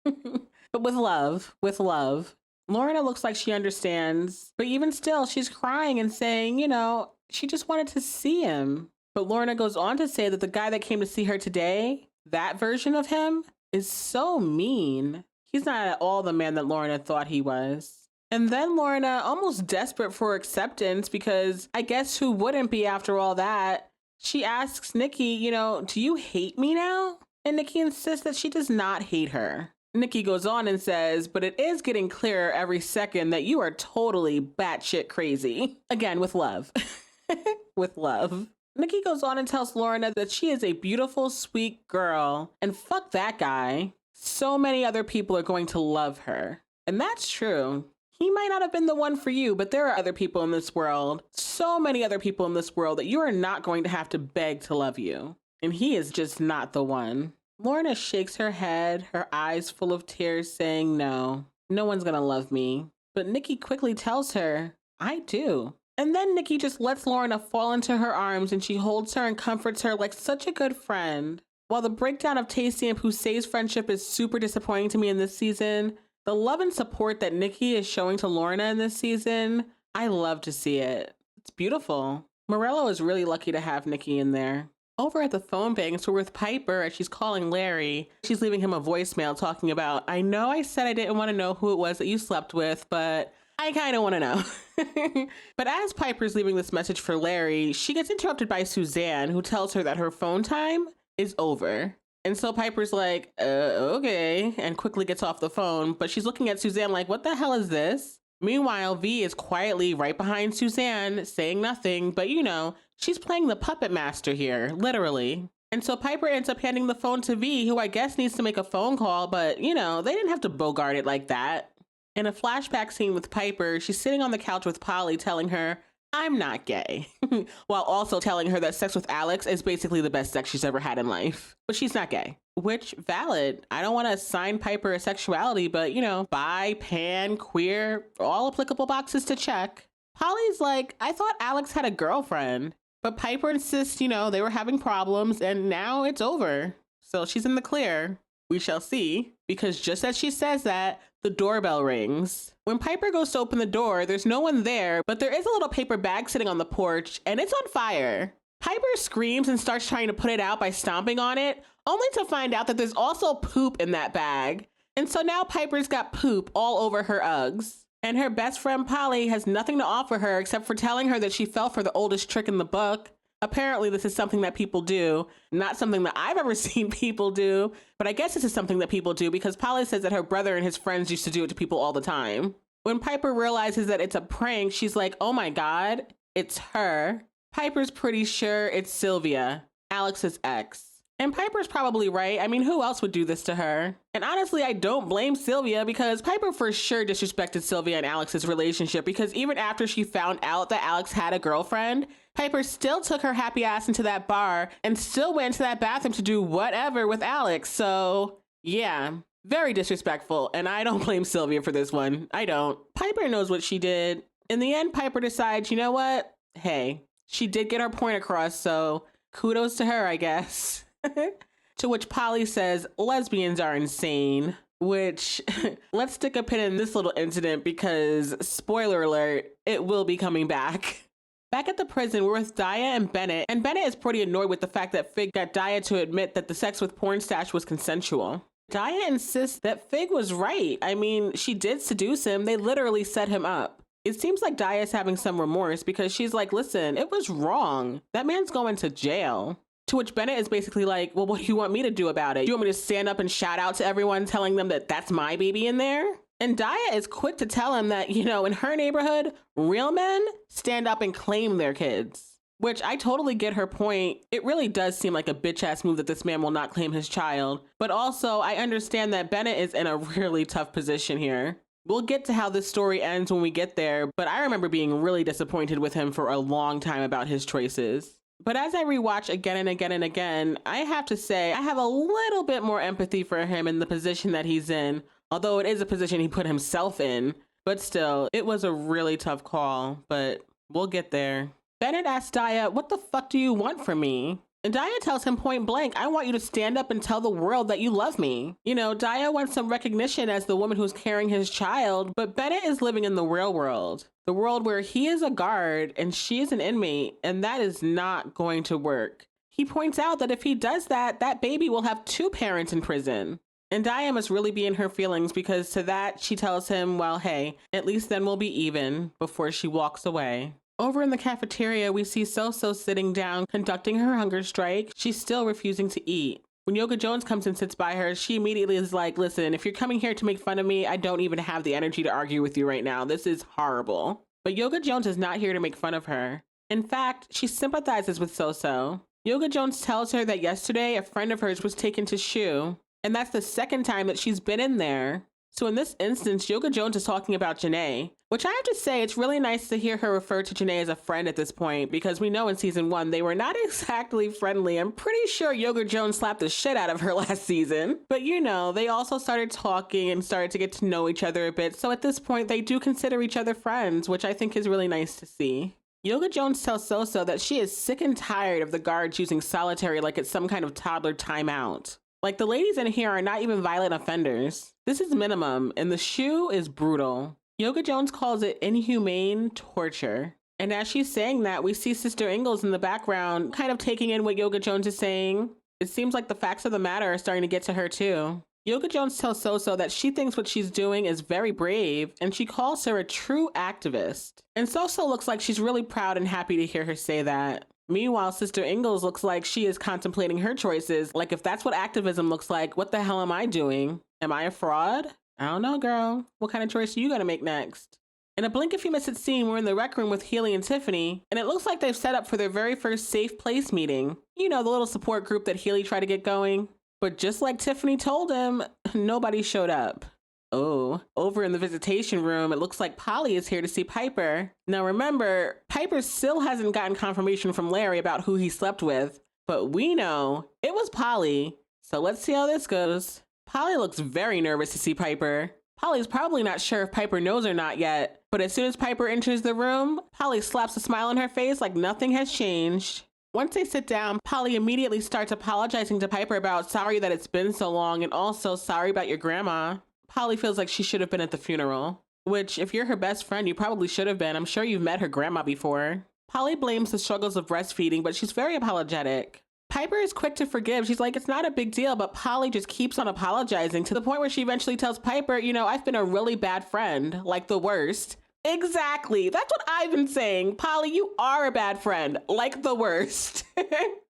But with love, with love. Lorna looks like she understands, but even still, she's crying and saying, you know, she just wanted to see him. But Lorna goes on to say that the guy that came to see her today, that version of him, is so mean. He's not at all the man that Lorna thought he was. And then Lorna, almost desperate for acceptance, because I guess who wouldn't be after all that, she asks Nicky, you know, do you hate me now? And Nicky insists that she does not hate her. Nicky goes on and says, but it is getting clearer every second that you are totally batshit crazy. Again, with love. With love. Nicky goes on and tells Lorna that she is a beautiful, sweet girl. And fuck that guy. So many other people are going to love her. And that's true. He might not have been the one for you, but there are other people in this world, so many other people in this world, that you are not going to have to beg to love you. And he is just not the one. Lorna shakes her head, her eyes full of tears, saying, no one's gonna love me. But Nicky quickly tells her, I do. And then Nicky just lets Lorna fall into her arms and she holds her and comforts her like such a good friend. While the breakdown of Taystee and Poussey's friendship is super disappointing to me in this season, the love and support that Nicky is showing to Lorna in this season, I love to see it. It's beautiful. Morello is really lucky to have Nicky in there. Over at the phone banks, we're with Piper as she's calling Larry. She's leaving him a voicemail talking about, I know I said I didn't want to know who it was that you slept with, but I kind of want to know. But as Piper's leaving this message for Larry, she gets interrupted by Suzanne, who tells her that her phone time is over. And so Piper's like, okay, and quickly gets off the phone. But she's looking at Suzanne like, what the hell is this? Meanwhile, V is quietly right behind Suzanne, saying nothing, but you know, she's playing the puppet master here, literally. And so Piper ends up handing the phone to V, who I guess needs to make a phone call, but you know, they didn't have to bogart it like that. In a flashback scene with Piper, she's sitting on the couch with Polly telling her, I'm not gay, while also telling her that sex with Alex is basically the best sex she's ever had in life. But she's not gay, which valid. I don't want to assign Piper a sexuality, but you know, bi, pan, queer, all applicable boxes to check. Polly's like, I thought Alex had a girlfriend, but Piper insists, you know, they were having problems and now it's over. So she's in the clear. We shall see, because just as she says that, the doorbell rings. When Piper goes to open the door, there's no one there, but there is a little paper bag sitting on the porch and it's on fire. Piper screams and starts trying to put it out by stomping on it, only to find out that there's also poop in that bag. And so now Piper's got poop all over her Uggs. And her best friend Polly has nothing to offer her except for telling her that she fell for the oldest trick in the book. Apparently this is something that people do, not something that I've ever seen people do, but I guess this is something that people do because Polly says that her brother and his friends used to do it to people all the time. When Piper realizes that it's a prank, she's like, oh my God, it's her. Piper's pretty sure it's Sylvia, Alex's ex. And Piper's probably right. I mean, who else would do this to her? And honestly, I don't blame Sylvia because Piper for sure disrespected Sylvia and Alex's relationship, because even after she found out that Alex had a girlfriend, Piper still took her happy ass into that bar and still went into that bathroom to do whatever with Alex. So yeah, very disrespectful. And I don't blame Sylvia for this one. I don't. Piper knows what she did. In the end, Piper decides, you know what? Hey, she did get her point across, so kudos to her, I guess. To which Polly says, lesbians are insane, which let's stick a pin in this little incident because, spoiler alert, it will be coming back. Back at the prison, we're with Daya and Bennett is pretty annoyed with the fact that Fig got Daya to admit that the sex with porn stash was consensual. Daya insists that Fig was right. I mean, she did seduce him. They literally set him up. It seems like Daya's having some remorse because she's like, listen, it was wrong. That man's going to jail. To which Bennett is basically like, well, what do you want me to do about it? Do you want me to stand up and shout out to everyone telling them that that's my baby in there? And Daya is quick to tell him that, you know, in her neighborhood, real men stand up and claim their kids. Which I totally get her point. It really does seem like a bitch-ass move that this man will not claim his child. But also, I understand that Bennett is in a really tough position here. We'll get to how this story ends when we get there, but I remember being really disappointed with him for a long time about his choices. But as I rewatch again and again and again, I have to say I have a little bit more empathy for him in the position that he's in, although it is a position he put himself in. But still, it was a really tough call, but we'll get there. Bennett asks Daya, what the fuck do you want from me? And Daya tells him point blank, I want you to stand up and tell the world that you love me. You know, Daya wants some recognition as the woman who's carrying his child, but Bennett is living in the real world. The world where he is a guard and she is an inmate, and that is not going to work. He points out that if he does that, that baby will have two parents in prison. And Daya must really be in her feelings because to that, she tells him, well, hey, at least then we'll be even, before she walks away. Over in the cafeteria, we see So-So sitting down, conducting her hunger strike. She's still refusing to eat. When Yoga Jones comes and sits by her, she immediately is like, listen, if you're coming here to make fun of me, I don't even have the energy to argue with you right now. This is horrible. But Yoga Jones is not here to make fun of her. In fact, she sympathizes with So-So. Yoga Jones tells her that yesterday a friend of hers was taken to SHU, and that's the second time that she's been in there. So in this instance, Yoga Jones is talking about Janae, which I have to say, it's really nice to hear her refer to Janae as a friend at this point, because we know in season 1, they were not exactly friendly. I'm pretty sure Yoga Jones slapped the shit out of her last season. But you know, they also started talking and started to get to know each other a bit. So at this point, they do consider each other friends, which I think is really nice to see. Yoga Jones tells So-So that she is sick and tired of the guards using solitary like it's some kind of toddler timeout. Like, the ladies in here are not even violent offenders. This is minimum, and the SHU is brutal. Yoga Jones calls it inhumane torture. And as she's saying that, we see Sister Ingalls in the background kind of taking in what Yoga Jones is saying. It seems like the facts of the matter are starting to get to her too. Yoga Jones tells So-So that she thinks what she's doing is very brave, and she calls her a true activist. And So-So looks like she's really proud and happy to hear her say that. Meanwhile, Sister Ingalls looks like she is contemplating her choices. Like, if that's what activism looks like, what the hell am I doing? Am I a fraud? I don't know, girl. What kind of choice are you gonna make next? In a blink if you miss it scene, we're in the rec room with Healy and Tiffany, and it looks like they've set up for their very first safe place meeting. You know, the little support group that Healy tried to get going. But just like Tiffany told him, nobody showed up. Oh, over in the visitation room, it looks like Polly is here to see Piper. Now remember, Piper still hasn't gotten confirmation from Larry about who he slept with, but we know it was Polly. So let's see how this goes. Polly looks very nervous to see Piper. Polly's probably not sure if Piper knows or not yet, but as soon as Piper enters the room, Polly slaps a smile on her face like nothing has changed. Once they sit down, Polly immediately starts apologizing to Piper about sorry that it's been so long and also sorry about your grandma. Polly feels like she should have been at the funeral, which if you're her best friend, you probably should have been. I'm sure you've met her grandma before. Polly blames the struggles of breastfeeding, but she's very apologetic. Piper is quick to forgive. She's like, it's not a big deal, but Polly just keeps on apologizing to the point where she eventually tells Piper, you know, I've been a really bad friend, like the worst. Exactly. That's what I've been saying. Polly, you are a bad friend, like the worst.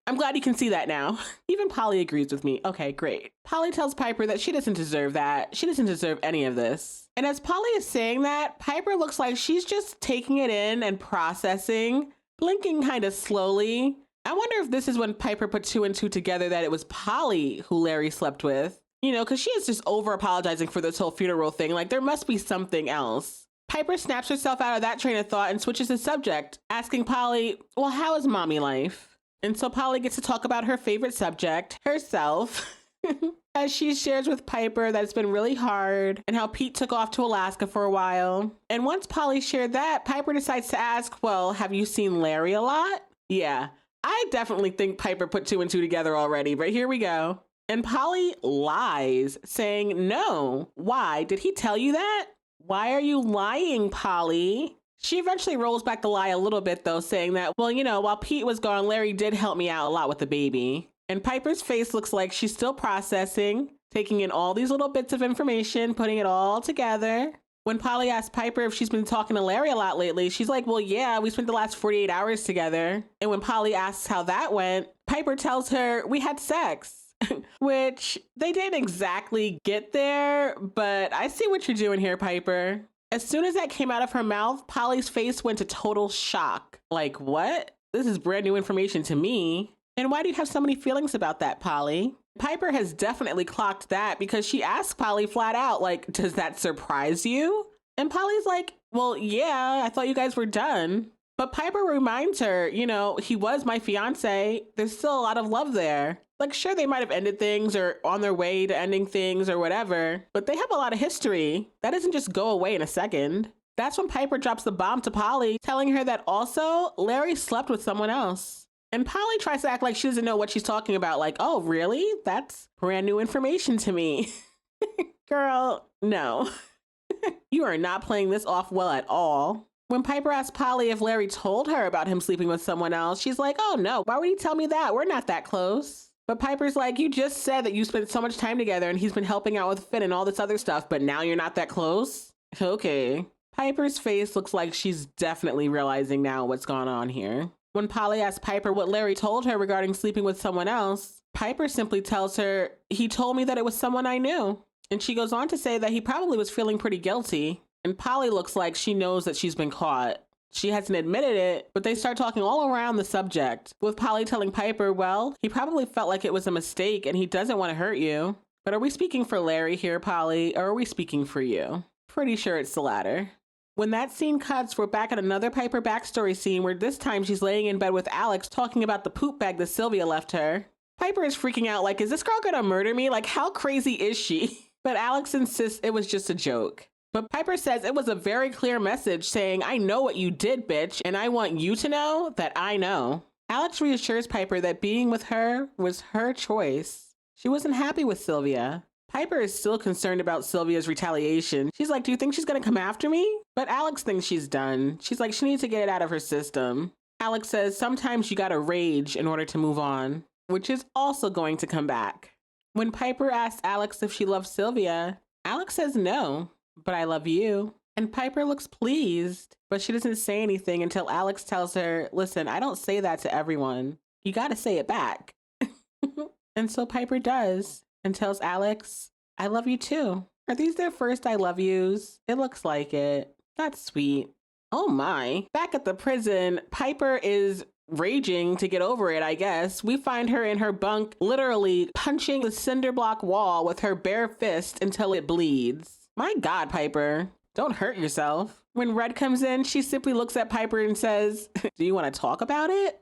I'm glad you can see that now. Even Polly agrees with me. Okay, great. Polly tells Piper that she doesn't deserve that. She doesn't deserve any of this. And as Polly is saying that, Piper looks like she's just taking it in and processing, blinking kind of slowly. I wonder if this is when Piper put two and two together that it was Polly who Larry slept with. You know, because she is just over apologizing for this whole funeral thing. Like, there must be something else. Piper snaps herself out of that train of thought and switches the subject, asking Polly, well, how is mommy life? And so Polly gets to talk about her favorite subject, herself, as she shares with Piper that it's been really hard and how Pete took off to Alaska for a while. And once Polly shared that, Piper decides to ask, well, have you seen Larry a lot? Yeah, I definitely think Piper put two and two together already, but here we go. And Polly lies, saying, no. Why? Did he tell you that? Why are you lying, Polly? She eventually rolls back the lie a little bit, though, saying that, well, you know, while Pete was gone, Larry did help me out a lot with the baby. And Piper's face looks like she's still processing, taking in all these little bits of information, putting it all together. When Polly asks Piper if she's been talking to Larry a lot lately, she's like, well, yeah, we spent the last 48 hours together. And when Polly asks how that went, Piper tells her we had sex. Which they didn't exactly get there, but I see what you're doing here, Piper. As soon as that came out of her mouth, Polly's face went to total shock. Like, what? This is brand new information to me. And why do you have so many feelings about that, Polly? Piper has definitely clocked that because she asked Polly flat out, like, does that surprise you? And Polly's like, well, yeah, I thought you guys were done. But Piper reminds her, you know, he was my fiance. There's still a lot of love there. Like, sure, they might have ended things or on their way to ending things or whatever, but they have a lot of history. That doesn't just go away in a second. That's when Piper drops the bomb to Polly, telling her that also Larry slept with someone else. And Polly tries to act like she doesn't know what she's talking about. Like, oh, really? That's brand new information to me. Girl, no. You are not playing this off well at all. When Piper asked Polly if Larry told her about him sleeping with someone else, she's like, oh no, why would he tell me that? We're not that close. But Piper's like, you just said that you spent so much time together and he's been helping out with Finn and all this other stuff, but now you're not that close? Okay. Piper's face looks like she's definitely realizing now what's going on here. When Polly asks Piper what Larry told her regarding sleeping with someone else, Piper simply tells her, he told me that it was someone I knew. And she goes on to say that he probably was feeling pretty guilty. And Polly looks like she knows that she's been caught. She hasn't admitted it, but they start talking all around the subject, with Polly telling Piper, well, he probably felt like it was a mistake and he doesn't want to hurt you. But are we speaking for Larry here, Polly, or are we speaking for you? Pretty sure it's the latter. When that scene cuts, we're back at another Piper backstory scene where this time she's laying in bed with Alex talking about the poop bag that Sylvia left her. Piper is freaking out like, is this girl gonna murder me? Like, how crazy is she? But Alex insists it was just a joke. But Piper says it was a very clear message saying, I know what you did, bitch, and I want you to know that I know. Alex reassures Piper that being with her was her choice. She wasn't happy with Sylvia. Piper is still concerned about Sylvia's retaliation. She's like, do you think she's gonna come after me? But Alex thinks she's done. She's like, she needs to get it out of her system. Alex says, sometimes you gotta rage in order to move on, which is also going to come back. When Piper asks Alex if she loves Sylvia, Alex says no. But I love you. And Piper looks pleased, but she doesn't say anything until Alex tells her, listen, I don't say that to everyone. You gotta say it back. And so Piper does and tells Alex, I love you too. Are these their first I love yous? It looks like it. That's sweet. Oh my. Back at the prison, Piper is raging to get over it, I guess. We find her in her bunk, literally punching the cinder block wall with her bare fist until it bleeds. My God, Piper, don't hurt yourself. When Red comes in, she simply looks at Piper and says, do you want to talk about it?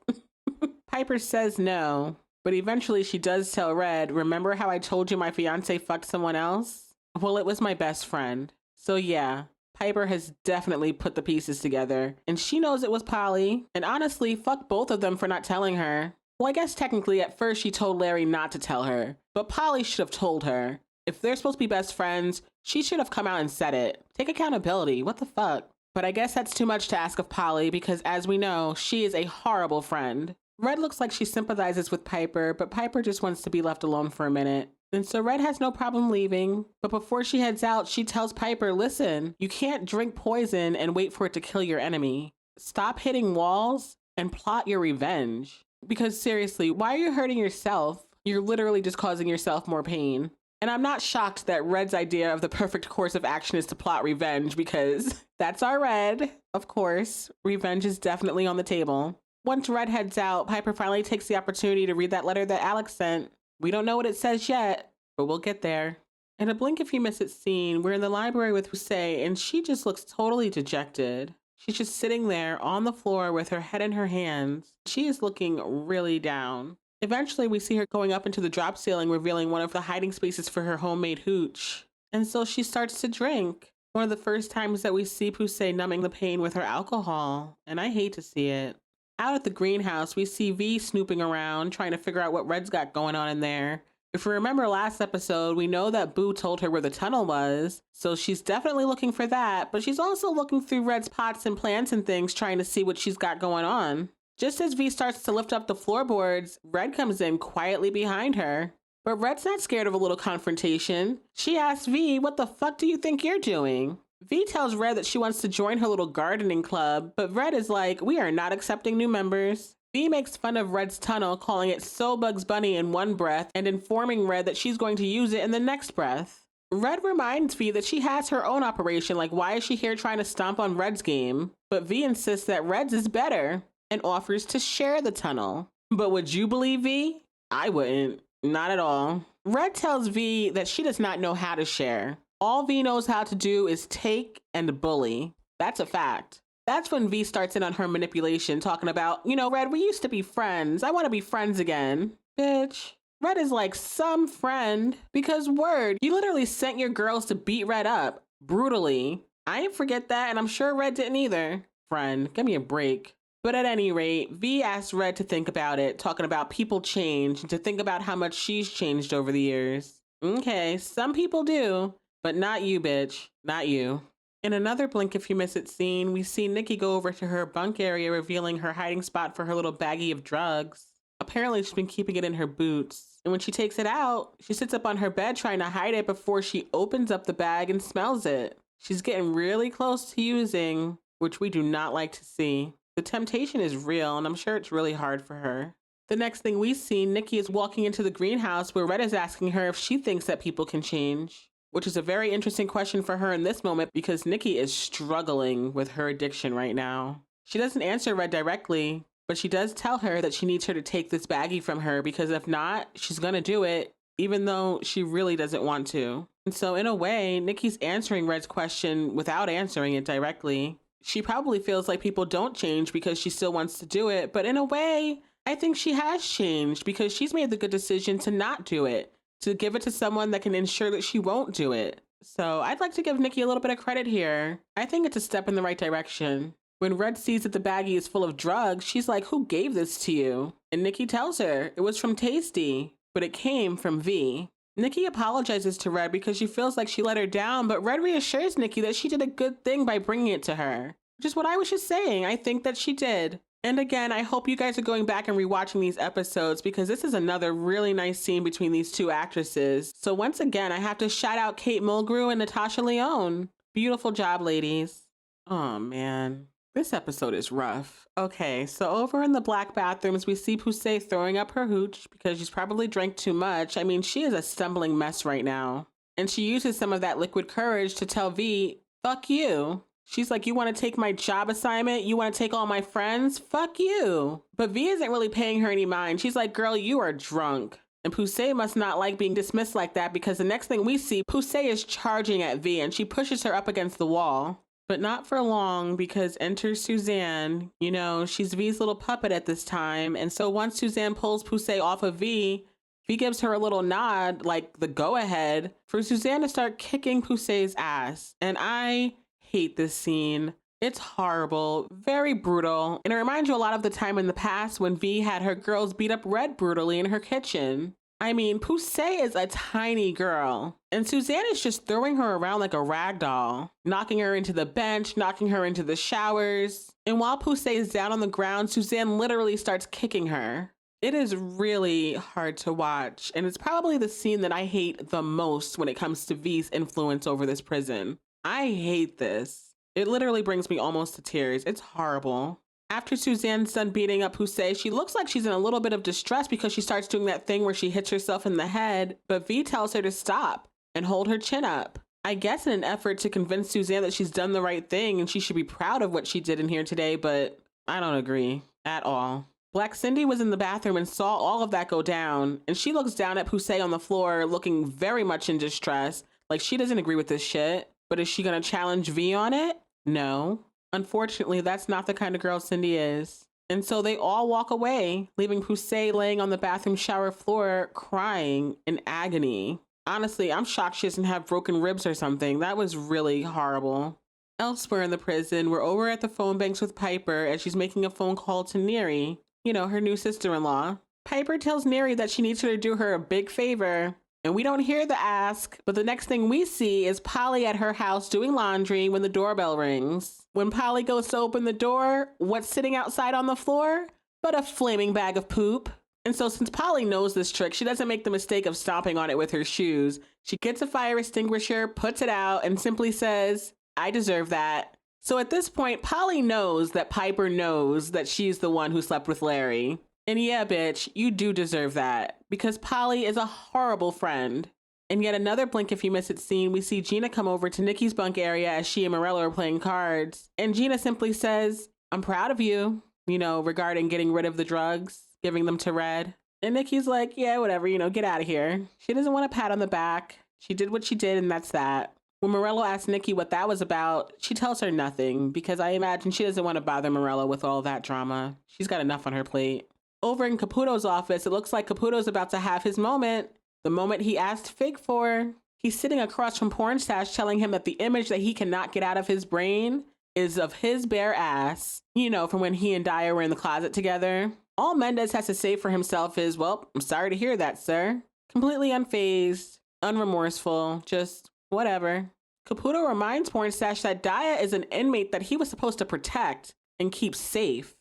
Piper says no, but eventually she does tell Red, remember how I told you my fiance fucked someone else? Well, it was my best friend. So yeah, Piper has definitely put the pieces together, and she knows it was Polly, and honestly, fuck both of them for not telling her. Well, I guess technically at first she told Larry not to tell her, but Polly should have told her. If they're supposed to be best friends, she should have come out and said it. Take accountability. What the fuck? But I guess that's too much to ask of Polly because, as we know, she is a horrible friend. Red looks like she sympathizes with Piper, but Piper just wants to be left alone for a minute. And so Red has no problem leaving. But before she heads out, she tells Piper, listen, you can't drink poison and wait for it to kill your enemy. Stop hitting walls and plot your revenge. Because seriously, why are you hurting yourself? You're literally just causing yourself more pain. And I'm not shocked that Red's idea of the perfect course of action is to plot revenge because that's our Red. Of course, revenge is definitely on the table. Once Red heads out, Piper finally takes the opportunity to read that letter that Alex sent. We don't know what it says yet, but we'll get there. In a blink if you miss it scene, we're in the library with Poussey, and she just looks totally dejected. She's just sitting there on the floor with her head in her hands. She is looking really down. Eventually, we see her going up into the drop ceiling, revealing one of the hiding spaces for her homemade hooch. And so she starts to drink. One of the first times that we see Poussey numbing the pain with her alcohol, and I hate to see it. Out at the greenhouse, we see V snooping around, trying to figure out what Red's got going on in there. If we remember last episode, we know that Boo told her where the tunnel was, so she's definitely looking for that, but she's also looking through Red's pots and plants and things, trying to see what she's got going on. Just as V starts to lift up the floorboards, Red comes in quietly behind her. But Red's not scared of a little confrontation. She asks V, what the fuck do you think you're doing? V tells Red that she wants to join her little gardening club, but Red is like, we are not accepting new members. V makes fun of Red's tunnel, calling it so Bugs Bunny in one breath and informing Red that she's going to use it in the next breath. Red reminds V that she has her own operation, like why is she here trying to stomp on Red's game? But V insists that Red's is better and offers to share the tunnel. But would you believe V? I wouldn't. Not at all. Red tells V that she does not know how to share. All V knows how to do is take and bully. That's a fact. That's when V starts in on her manipulation, talking about, Red, we used to be friends. I want to be friends again. Bitch. Red is like some friend because word, you literally sent your girls to beat Red up brutally. I didn't forget that, and I'm sure Red didn't either. Friend, give me a break. But at any rate, V asked Red to think about it, talking about people change and to think about how much she's changed over the years. Okay, some people do. But not you, bitch. Not you. In another blink if you miss it scene, we see Nicky go over to her bunk area, revealing her hiding spot for her little baggie of drugs. Apparently she's been keeping it in her boots. And when she takes it out, she sits up on her bed trying to hide it before she opens up the bag and smells it. She's getting really close to using, which we do not like to see. The temptation is real, and I'm sure it's really hard for her. The next thing we see, Nicky is walking into the greenhouse where Red is asking her if she thinks that people can change. Which is a very interesting question for her in this moment because Nicky is struggling with her addiction right now. She doesn't answer Red directly, but she does tell her that she needs her to take this baggie from her because if not, she's gonna do it, even though she really doesn't want to. And so in a way, Nicky's answering Red's question without answering it directly. She probably feels like people don't change because she still wants to do it, but in a way, I think she has changed because she's made the good decision to not do it. To give it to someone that can ensure that she won't do it. So I'd like to give Nicky a little bit of credit here. I think it's a step in the right direction. When Red sees that the baggie is full of drugs, she's like, who gave this to you? And Nicky tells her it was from Taystee, but it came from V. Nicky apologizes to Red because she feels like she let her down, but Red reassures Nicky that she did a good thing by bringing it to her. Which is what I was just saying. I think that she did. And again, I hope you guys are going back and rewatching these episodes because this is another really nice scene between these two actresses. So once again, I have to shout out Kate Mulgrew and Natasha Lyonne. Beautiful job, ladies. Oh man, this episode is rough. Okay, so over in the black bathrooms, we see Poussey throwing up her hooch because she's probably drank too much. I mean, she is a stumbling mess right now. And she uses some of that liquid courage to tell V, fuck you. She's like, you want to take my job assignment? You want to take all my friends? Fuck you. But V isn't really paying her any mind. She's like, girl, you are drunk. And Poussey must not like being dismissed like that because the next thing we see, Poussey is charging at V and she pushes her up against the wall. But not for long because enters Suzanne. She's V's little puppet at this time. And so once Suzanne pulls Poussey off of V gives her a little nod, like the go-ahead, for Suzanne to start kicking Poussey's ass. And I hate this scene. It's horrible, very brutal, and it reminds you a lot of the time in the past when V had her girls beat up Red brutally in her kitchen. I mean, Poussey is a tiny girl, and Suzanne is just throwing her around like a rag doll, knocking her into the bench, knocking her into the showers. And while Poussey is down on the ground, Suzanne literally starts kicking her. It is really hard to watch, and it's probably the scene that I hate the most when it comes to V's influence over this prison. I hate this. It literally brings me almost to tears. It's horrible. After Suzanne's done beating up Poussey, she looks like she's in a little bit of distress because she starts doing that thing where she hits herself in the head, but V tells her to stop and hold her chin up. I guess in an effort to convince Suzanne that she's done the right thing and she should be proud of what she did in here today, but I don't agree. at all. Black Cindy was in the bathroom and saw all of that go down, and she looks down at Poussey on the floor looking very much in distress, like she doesn't agree with this shit. But is she gonna challenge V on it? No. Unfortunately, that's not the kind of girl Cindy is. And so they all walk away, leaving Poussey laying on the bathroom shower floor crying in agony. Honestly, I'm shocked she doesn't have broken ribs or something. That was really horrible. Elsewhere in the prison, we're over at the phone banks with Piper as she's making a phone call to Neri, her new sister-in-law. Piper tells Neri that she needs her to do her a big favor, and we don't hear the ask, but the next thing we see is Polly at her house doing laundry when the doorbell rings. When Polly goes to open the door, what's sitting outside on the floor but a flaming bag of poop? And so since Polly knows this trick, she doesn't make the mistake of stomping on it with her shoes. She gets a fire extinguisher, puts it out, and simply says, "I deserve that." So at this point, Polly knows that Piper knows that she's the one who slept with Larry. And yeah, bitch, you do deserve that, because Polly is a horrible friend. And yet another blink if you miss it scene, we see Gina come over to Nikki's bunk area as she and Morello are playing cards. And Gina simply says, "I'm proud of you," regarding getting rid of the drugs, giving them to Red. And Nikki's like, yeah, whatever, get out of here. She doesn't want a pat on the back. She did what she did, and that's that. When Morello asks Nikki what that was about, she tells her nothing, because I imagine she doesn't want to bother Morello with all that drama. She's got enough on her plate. Over in Caputo's office, it looks like Caputo's about to have his moment. The moment he asked Fig for. He's sitting across from Pornstache telling him that the image that he cannot get out of his brain is of his bare ass, from when he and Daya were in the closet together. All Mendez has to say for himself is, well, I'm sorry to hear that, sir. Completely unfazed, unremorseful, just whatever. Caputo reminds Pornstache that Daya is an inmate that he was supposed to protect and keep safe.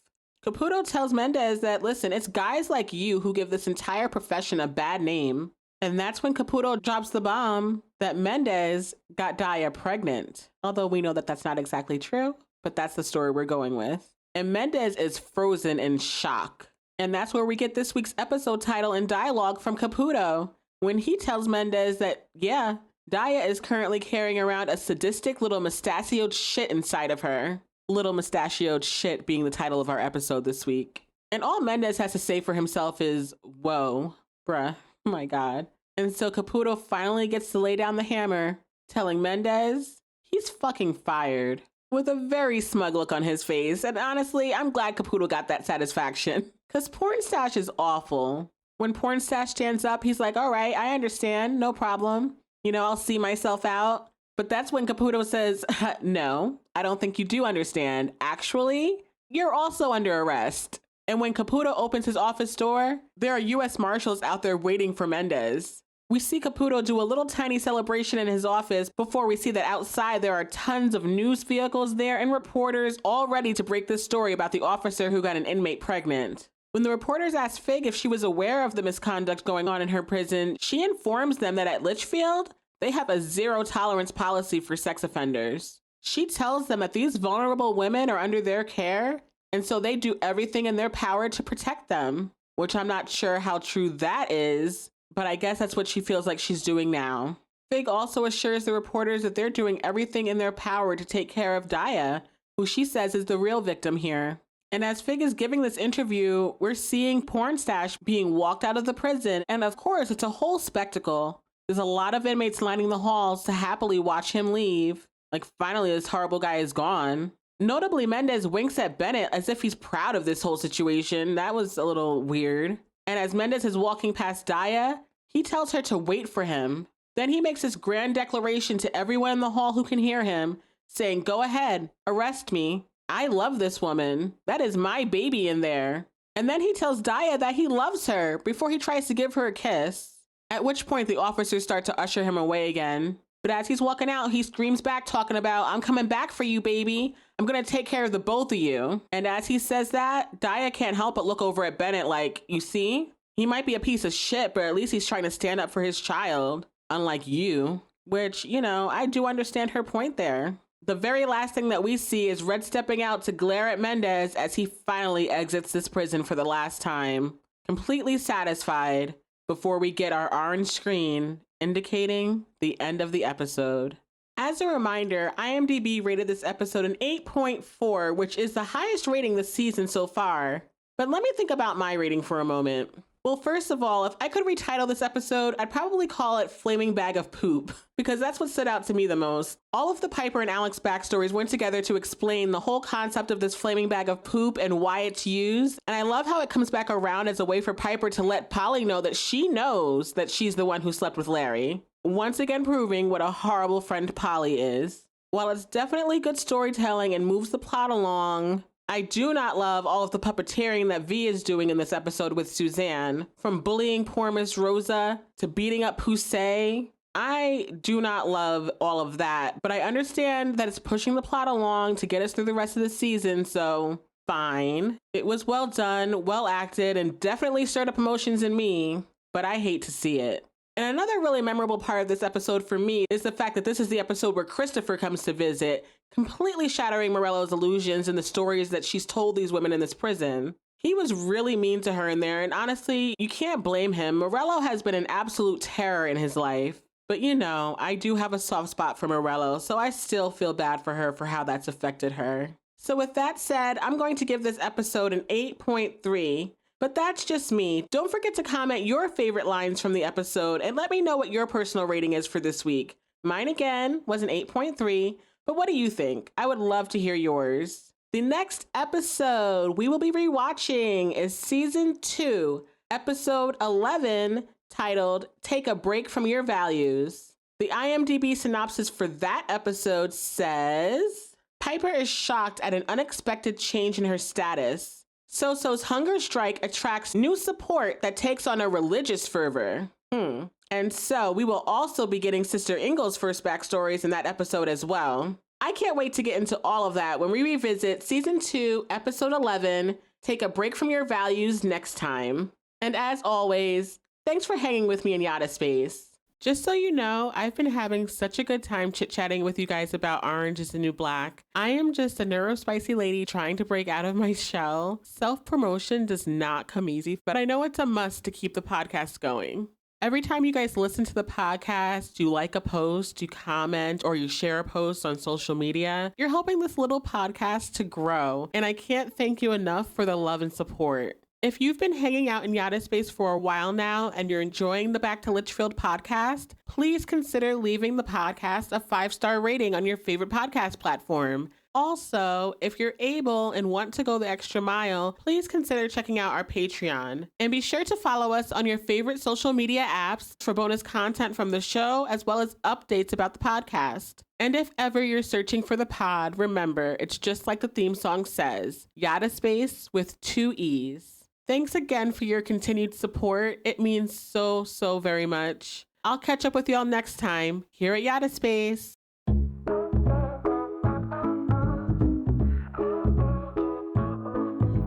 Caputo tells Mendez that, listen, it's guys like you who give this entire profession a bad name. And that's when Caputo drops the bomb that Mendez got Daya pregnant. Although we know that that's not exactly true, but that's the story we're going with. And Mendez is frozen in shock. And that's where we get this week's episode title and dialogue from Caputo, when he tells Mendez that, yeah, Daya is currently carrying around a sadistic little mustachioed shit inside of her. Little Mustachioed Shit being the title of our episode this week. And all Mendez has to say for himself is, whoa, bruh, oh my God. And so Caputo finally gets to lay down the hammer, telling Mendez he's fucking fired, with a very smug look on his face. And honestly, I'm glad Caputo got that satisfaction, because Pornstache is awful. When Pornstache stands up, he's like, all right, I understand, no problem. I'll see myself out. But that's when Caputo says, no, I don't think you do understand. Actually, you're also under arrest. And when Caputo opens his office door, there are U.S. Marshals out there waiting for Mendez. We see Caputo do a little tiny celebration in his office before we see that outside there are tons of news vehicles there and reporters all ready to break this story about the officer who got an inmate pregnant. When the reporters ask Fig if she was aware of the misconduct going on in her prison, she informs them that at Litchfield, they have a zero tolerance policy for sex offenders. She tells them that these vulnerable women are under their care, and so they do everything in their power to protect them, which I'm not sure how true that is, but I guess that's what she feels like she's doing now. Fig also assures the reporters that they're doing everything in their power to take care of Daya, who she says is the real victim here. And as Fig is giving this interview, we're seeing Pornstache being walked out of the prison, and of course, it's a whole spectacle. There's a lot of inmates lining the halls to happily watch him leave. Like, finally, this horrible guy is gone. Notably, Mendez winks at Bennett as if he's proud of this whole situation. That was a little weird. And as Mendez is walking past Daya, he tells her to wait for him. Then he makes this grand declaration to everyone in the hall who can hear him, saying, go ahead, arrest me. I love this woman. That is my baby in there. And then he tells Daya that he loves her before he tries to give her a kiss. At which point the officers start to usher him away again. But as he's walking out, he screams back talking about, I'm coming back for you, baby. I'm going to take care of the both of you. And as he says that, Daya can't help but look over at Bennett like, you see? He might be a piece of shit, but at least he's trying to stand up for his child, unlike you. Which, I do understand her point there. The very last thing that we see is Red stepping out to glare at Mendez as he finally exits this prison for the last time, completely satisfied, before we get our orange screen indicating the end of the episode. As a reminder, IMDb rated this episode an 8.4, which is the highest rating this season so far. But let me think about my rating for a moment. Well, first of all, if I could retitle this episode, I'd probably call it Flaming Bag of Poop, because that's what stood out to me the most. All of the Piper and Alex backstories went together to explain the whole concept of this flaming bag of poop and why it's used. And I love how it comes back around as a way for Piper to let Polly know that she knows that she's the one who slept with Larry. Once again proving what a horrible friend Polly is. While it's definitely good storytelling and moves the plot along, I do not love all of the puppeteering that Vee is doing in this episode with Suzanne. From bullying poor Miss Rosa to beating up Poussey. I do not love all of that, but I understand that it's pushing the plot along to get us through the rest of the season, so fine. It was well done, well acted, and definitely stirred up emotions in me, but I hate to see it. And another really memorable part of this episode for me is the fact that this is the episode where Christopher comes to visit, completely shattering Morello's illusions and the stories that she's told these women in this prison. He was really mean to her in there, and honestly, you can't blame him. Morello has been an absolute terror in his life. But you know, I do have a soft spot for Morello, so I still feel bad for her for how that's affected her. So with that said, I'm going to give this episode an 8.3. But that's just me. Don't forget to comment your favorite lines from the episode and let me know what your personal rating is for this week. Mine again was an 8.3, but what do you think? I would love to hear yours. The next episode we will be rewatching is season 2, episode 11, titled Take a Break from Your Values. The IMDb synopsis for that episode says, Piper is shocked at an unexpected change in her status. So-So's hunger strike attracts new support that takes on a religious fervor. And so we will also be getting Sister Ingalls' first backstories in that episode as well. I can't wait to get into all of that when we revisit season 2, episode 11, Take a Break from Your Values next time. And as always, thanks for hanging with me in Yadda Space. Just so you know, I've been having such a good time chit-chatting with you guys about Orange is the New Black. I am just a neurospicy lady trying to break out of my shell. Self-promotion does not come easy, but I know it's a must to keep the podcast going. Every time you guys listen to the podcast, you like a post, you comment, or you share a post on social media, you're helping this little podcast to grow. And I can't thank you enough for the love and support. If you've been hanging out in Yadda Space for a while now and you're enjoying the Back to Litchfield podcast, please consider leaving the podcast a 5-star rating on your favorite podcast platform. Also, if you're able and want to go the extra mile, please consider checking out our Patreon. And be sure to follow us on your favorite social media apps for bonus content from the show, as well as updates about the podcast. And if ever you're searching for the pod, remember, it's just like the theme song says, Yadda Space with 2 E's. Thanks again for your continued support. It means so, so very much. I'll catch up with y'all next time here at Yadda Space.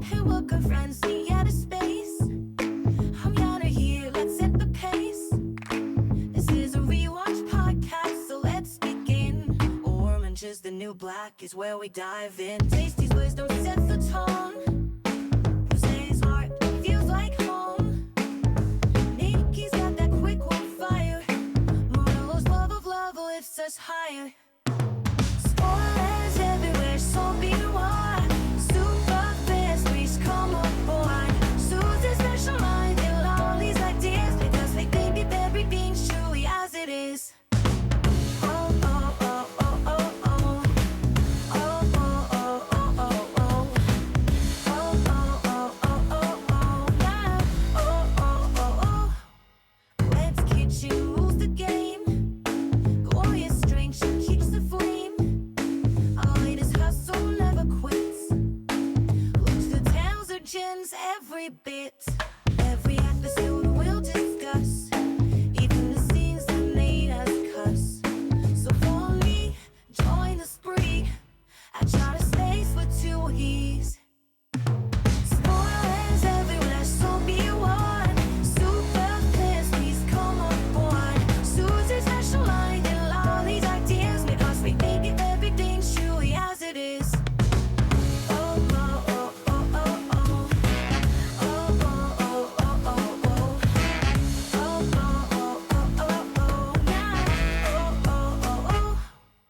Hey, welcome friends to Yadda Space. I'm Yadda here, let's set the pace. This is a rewatch podcast, so let's begin. Orange is the new black is where we dive in. Taystee's wisdom sets the tone.